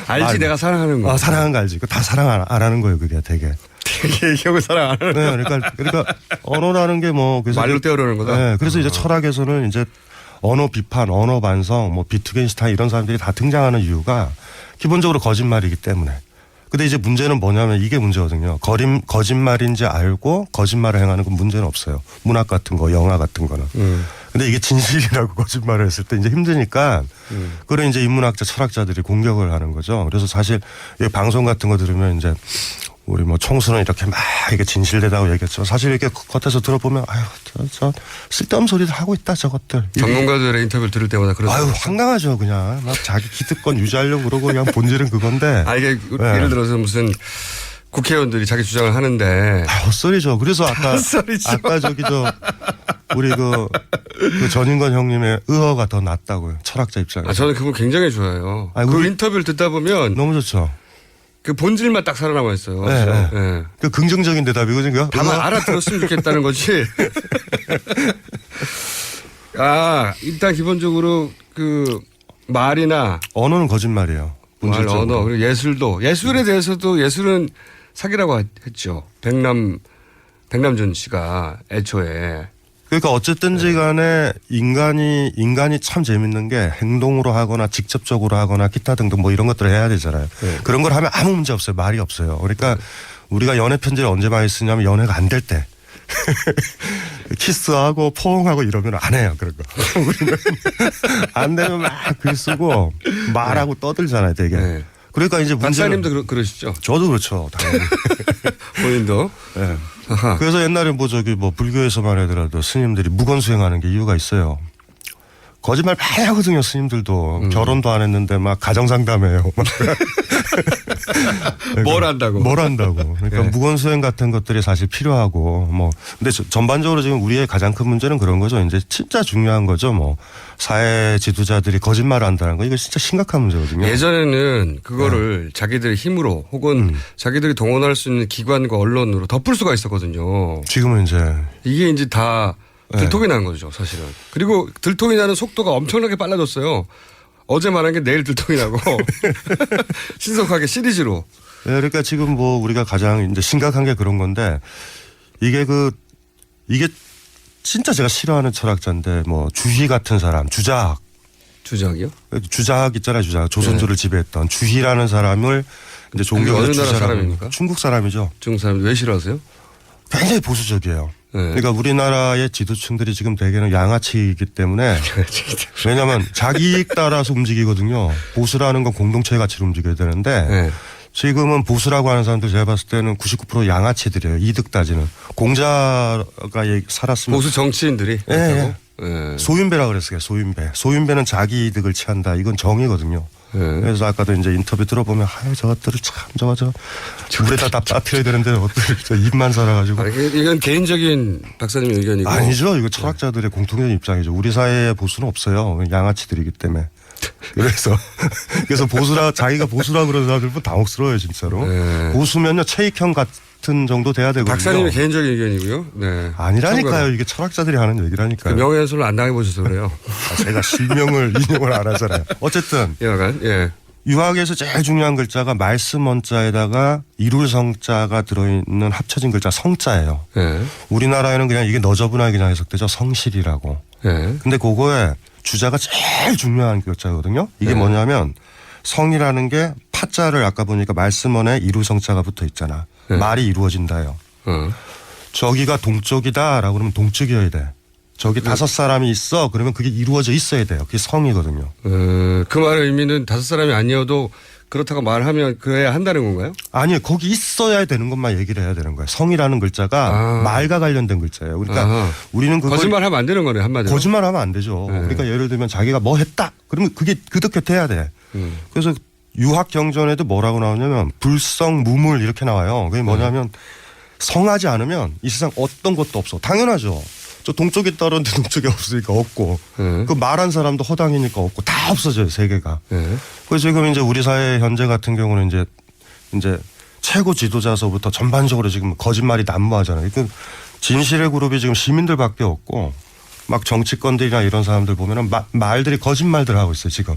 알지 내가 사랑하는 거. 사랑하는 거 알지. 다 사랑 안 하는 거예요, 그게 되게. 되게 얘기하고 사랑 안 하는 거. 네, 그러니까 언어라는 게 그래서 말로 때우려는 거다. 네, 그래서 이제 철학에서는 이제 언어 비판, 언어 반성, 비트겐슈타인 이런 사람들이 다 등장하는 이유가 기본적으로 거짓말이기 때문에. 근데 이제 문제는 뭐냐면 이게 문제거든요. 거짓말인지 알고 거짓말을 행하는 건 문제는 없어요. 문학 같은 거, 영화 같은 거는. 근데 이게 진실이라고 거짓말을 했을 때 이제 힘드니까 그런 이제 인문학자, 철학자들이 공격을 하는 거죠. 그래서 사실 이 방송 같은 거 들으면 이제 우리 총수는 이렇게 막 이게 진실되다고 얘기했죠. 사실 이렇게 겉에서 들어보면 저 쓸데없는 소리들 하고 있다 저것들. 전문가들의 인터뷰를 들을 때마다 그러죠. 황당하죠 그냥. 막 자기 기득권 유지하려고 그러고 그냥 본질은 그건데. 이게 예를 들어서 무슨 국회의원들이 자기 주장을 하는데. 헛소리죠. 그래서 아까 우리 그 전인권 형님의 의어가 더 낫다고요. 철학자 입장에서. 저는 그거 굉장히 좋아해요. 그 인터뷰를 듣다 보면 너무 좋죠. 그 본질만 딱 살아남아 있어요. 네. 그 긍정적인 대답이거든요. 다만 알아들었으면 좋겠다는 거지. 일단 기본적으로 그 말이나 언어는 거짓말이에요. 말, 언어 그리고 예술에 대해서도 예술은 사기라고 했죠. 백남준 씨가 애초에. 그러니까 어쨌든지 간에 인간이 참 재밌는 게 행동으로 하거나 직접적으로 하거나 기타 등등 이런 것들을 해야 되잖아요. 그런 걸 하면 아무 문제 없어요. 말이 없어요. 그러니까 우리가 연애 편지를 언제 많이 쓰냐면 연애가 안 될 때. 키스하고 포옹하고 이러면 안 해요. 그런 거. 우리는 안 되면 막 글 쓰고 말하고 떠들잖아요. 되게. 그러니까 이제 문제는. 박사님도 그러시죠? 저도 그렇죠. 당연히. 본인도. 네. 그래서 옛날에 불교에서만 하더라도 스님들이 무건수행하는 게 이유가 있어요. 거짓말 많이 하거든요, 스님들도. 결혼도 안 했는데 막 가정상담해요. 뭘 한다고. 그러니까 무건수행 같은 것들이 사실 필요하고 근데 전반적으로 지금 우리의 가장 큰 문제는 그런 거죠. 이제 진짜 중요한 거죠. 사회 지도자들이 거짓말을 한다는 거 이거 진짜 심각한 문제거든요. 예전에는 그거를 자기들의 힘으로 혹은 자기들이 동원할 수 있는 기관과 언론으로 덮을 수가 있었거든요. 지금은 이게 이제 다 들통이 난 거죠, 사실은. 그리고 들통이 나는 속도가 엄청나게 빨라졌어요. 어제 말한 게 내일 들통이 나고 신속하게 시리즈로. 네, 그러니까 지금 우리가 가장 이제 심각한 게 그런 건데 이게 진짜 제가 싫어하는 철학자인데 주희 같은 사람, 주자학. 주자학이요? 주자학 있잖아요, 주자학. 조선조를 지배했던 주희라는 사람을 이제 종교의 어느 나라 사람입니까? 중국 사람이죠. 중국 사람 왜 싫어하세요? 굉장히 보수적이에요. 그러니까 우리나라의 지도층들이 지금 대개는 양아치이기 때문에 왜냐하면 자기 이익 따라서 움직이거든요. 보수라는 건 공동체의 가치로 움직여야 되는데 지금은 보수라고 하는 사람들 제가 봤을 때는 99% 양아치들이에요. 이득 따지는. 공자가 살았으면. 보수 정치인들이. 소윤배라고 그랬어요. 소윤배는 자기 이득을 취한다. 이건 정의거든요. 그래서 아까도 이제 인터뷰 들어보면 저것들을 참 물에다 빠뜨려야 되는데 어떻게 입만 살아가지고. 이건 개인적인 박사님 의견이고. 아니죠. 이거 철학자들의 공통된 입장이죠. 우리 사회에 보수는 없어요. 양아치들이기 때문에. 그래서 자기가 보수라 그러는 사람들 보면 당혹스러워요, 진짜로. 네. 보수면요, 최익형 같은 정도 돼야 되거든요. 박사님의 개인적인 의견이고요. 네. 아니라니까요. 이게 철학자들이 하는 얘기라니까요. 그 명예훼손을 안 당해보셔서 그래요. 제가 실명을 인용을 안 하잖아요. 어쨌든. 여간, 예. 유학에서 제일 중요한 글자가 말씀 원자에다가 이룰 성자가 들어있는 합쳐진 글자 성자예요. 예. 우리나라에는 그냥 이게 너저분하게 그냥 해석되죠. 성실이라고. 예. 근데 그거에 주자가 제일 중요한 글자거든요. 이게 예. 뭐냐면 성이라는 게 파자를 아까 보니까 말씀원에 이룰 성자가 붙어 있잖아. 예. 말이 이루어진다요. 저기가 동쪽이다라고 그러면 동쪽이어야 돼. 저기 5사람이 있어. 그러면 그게 이루어져 있어야 돼요. 그게 성이거든요. 그 말의 의미는 5사람이 아니어도 그렇다고 말하면 그래야 한다는 건가요? 아니요. 거기 있어야 되는 것만 얘기를 해야 되는 거예요. 성이라는 글자가 말과 관련된 글자예요. 그러니까 우리는 그걸 거짓말하면 안 되는 거네 한마디로. 거짓말하면 안 되죠. 네. 그러니까 예를 들면 자기가 뭐 했다. 그러면 그게 그득해야 돼. 그래서 유학 경전에도 뭐라고 나오냐면 불성무물 이렇게 나와요. 그게 뭐냐면 성하지 않으면 이 세상 어떤 것도 없어. 당연하죠. 저 동쪽에 있다 그러는데 동쪽에 없으니까 없고 그 말한 사람도 허당이니까 없고 다 없어져요. 세계가. 그래서 지금 이제 우리 사회 현재 같은 경우는 이제 최고 지도자서부터 전반적으로 지금 거짓말이 난무하잖아요. 그 진실의 그룹이 지금 시민들밖에 없고 막 정치권들이나 이런 사람들 보면은 말들이 거짓말들 하고 있어요. 지금.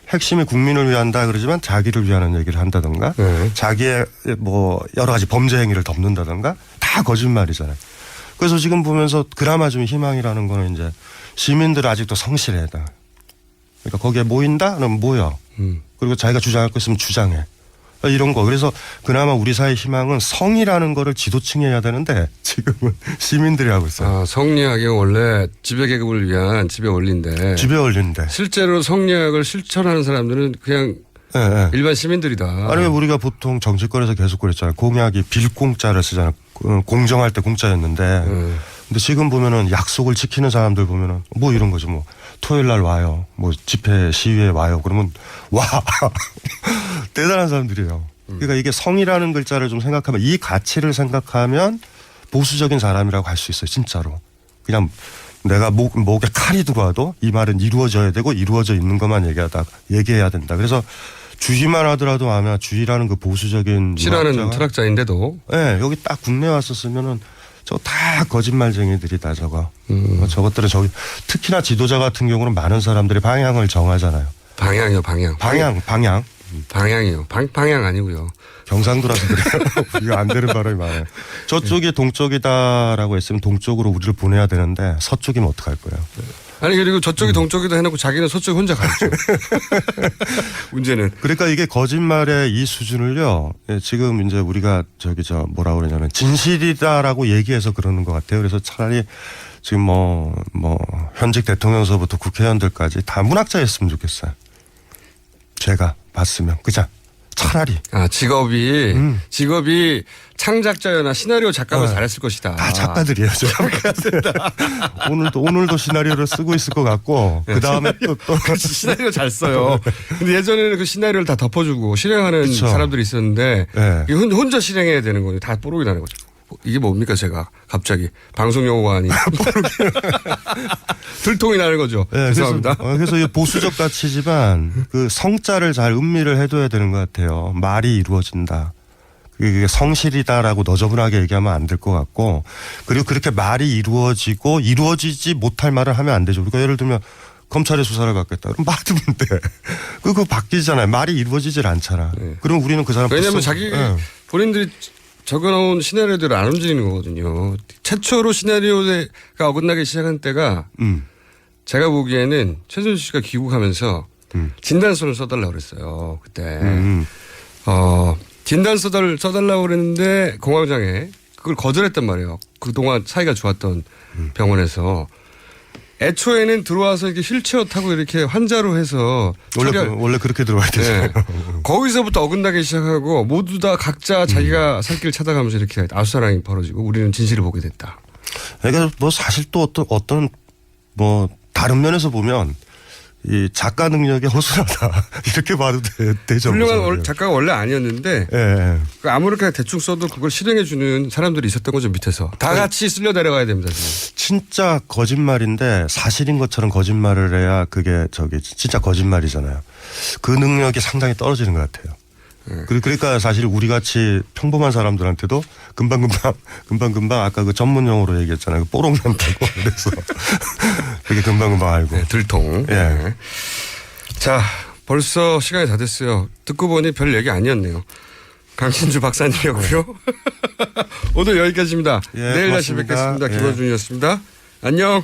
핵심이 국민을 위한다 그러지만 자기를 위하는 얘기를 한다든가 자기의 뭐 여러 가지 범죄 행위를 덮는다든가 다 거짓말이잖아요. 그래서 지금 보면서 그나마 좀 희망이라는 거는 이제 시민들 아직도 성실해야 돼. 그러니까 거기에 모인다? 그러면 모여. 그리고 자기가 주장할 거 있으면 주장해. 이런 거. 그래서 그나마 우리 사회의 희망은 성이라는 거를 지도층이 해야 되는데 지금은 시민들이 하고 있어요. 성리학이 원래 지배계급을 위한 지배 원리인데. 지배 원리인데. 실제로 성리학을 실천하는 사람들은 그냥 네. 일반 시민들이다. 아니면 우리가 보통 정치권에서 계속 그랬잖아요. 공약이 빌공짜를 쓰잖아요. 공정할 때 공짜였는데. 근데 지금 보면은 약속을 지키는 사람들 보면은 뭐 이런 거죠. 뭐 토요일 날 와요. 뭐 집회 시위에 와요. 그러면 와. 대단한 사람들이에요. 그러니까 이게 성이라는 글자를 좀 생각하면 이 가치를 생각하면 보수적인 사람이라고 할 수 있어요. 진짜로. 그냥 내가 목에 칼이 들어와도 이 말은 이루어져야 되고 이루어져 있는 것만 얘기해야 된다. 그래서 주의만 하더라도 아마 주의라는 그 보수적인 싫어하는 철학자인데도 네, 여기 딱 국내 왔었으면은 저 다 거짓말쟁이들이다 저거. 저것들은 특히나 지도자 같은 경우는 많은 사람들이 방향을 정하잖아요. 방향이요, 방향. 방향이요. 방향 아니고요. 경상도라서 그래요. 이거 안 되는 발음이 많아요. 저쪽이 동쪽이다라고 했으면 동쪽으로 우리를 보내야 되는데 서쪽이면 어떡할 거예요. 아니 그리고 저쪽이 동쪽이다 해놓고 자기는 서쪽에 혼자 갔죠. 문제는. 그러니까 이게 거짓말의 이 수준을요. 지금 이제 우리가 뭐라 그러냐면 진실이다라고 얘기해서 그러는 것 같아요. 그래서 차라리 지금 뭐 현직 대통령서부터 국회의원들까지 다 문학자였으면 좋겠어요. 제가 봤으면 그죠. 차라리. 직업이 창작자나 시나리오 작가가 잘했을 것이다. 다 작가들이에요. 오늘도 시나리오를 쓰고 있을 것 같고 그 다음에 또 시나리오 잘 써요. 근데 예전에는 그 시나리오를 다 덮어주고 실행하는 그쵸. 사람들이 있었는데 네. 혼자 실행해야 되는 거예요. 다 뽀록이 나는 거죠. 이게 뭡니까 제가 갑자기 방송 용어가 아닌 들통이 나는 거죠. 네, 죄송합니다. 그래서 보수적 가치지만 그 성자를 잘 음미를 해둬야 되는 것 같아요. 말이 이루어진다. 그게 성실이다라고 너저분하게 얘기하면 안 될 것 같고 그리고 그렇게 말이 이루어지고 이루어지지 못할 말을 하면 안 되죠. 그러니까 예를 들면 검찰의 수사를 받겠다. 그럼 받으면 돼. 그거 바뀌잖아요. 말이 이루어지질 않잖아. 네. 그럼 우리는 그 사람 왜냐하면 본인들이 적어놓은 시나리오대로 안 움직이는 거거든요. 최초로 시나리오가 어긋나기 시작한 때가 제가 보기에는 최순실 씨가 귀국하면서 진단서를 써달라고 그랬어요. 그때. 진단서를 써달라고 그랬는데 공황장애 그걸 거절했단 말이에요. 그동안 사이가 좋았던 병원에서. 애초에는 들어와서 이렇게 휠체어 타고 이렇게 환자로 해서 원래 그렇게 들어와야 되죠. 네. 거기서부터 어긋나기 시작하고 모두 다 각자 자기가 살 길을 찾아가면서 이렇게 아수사랑이 벌어지고 우리는 진실을 보게 됐다. 그러니까 뭐 사실 또 어떤 뭐 다른 면에서 보면 이 작가 능력이 허술하다 이렇게 봐도 되죠. 훌륭한 작가가 원래 아니었는데 예. 아무렇게나 대충 써도 그걸 실행해 주는 사람들이 있었던 거죠 밑에서. 다 같이 쓸려 내려가야 됩니다. 지금. 진짜 거짓말인데 사실인 것처럼 거짓말을 해야 그게 진짜 거짓말이잖아요. 그 능력이 상당히 떨어지는 것 같아요. 그러니까 사실 우리 같이 평범한 사람들한테도 금방금방 아까 그 전문용어로 얘기했잖아요. 뽀록 난다고 그래서 되게 금방금방 알고. 네, 들통. 예. 네. 자, 벌써 시간이 다 됐어요. 듣고 보니 별 얘기 아니었네요. 강신주 박사님이었고요. 오늘 여기까지입니다. 예, 내일 다시 고맙습니다. 뵙겠습니다. 예. 김어준이었습니다. 안녕.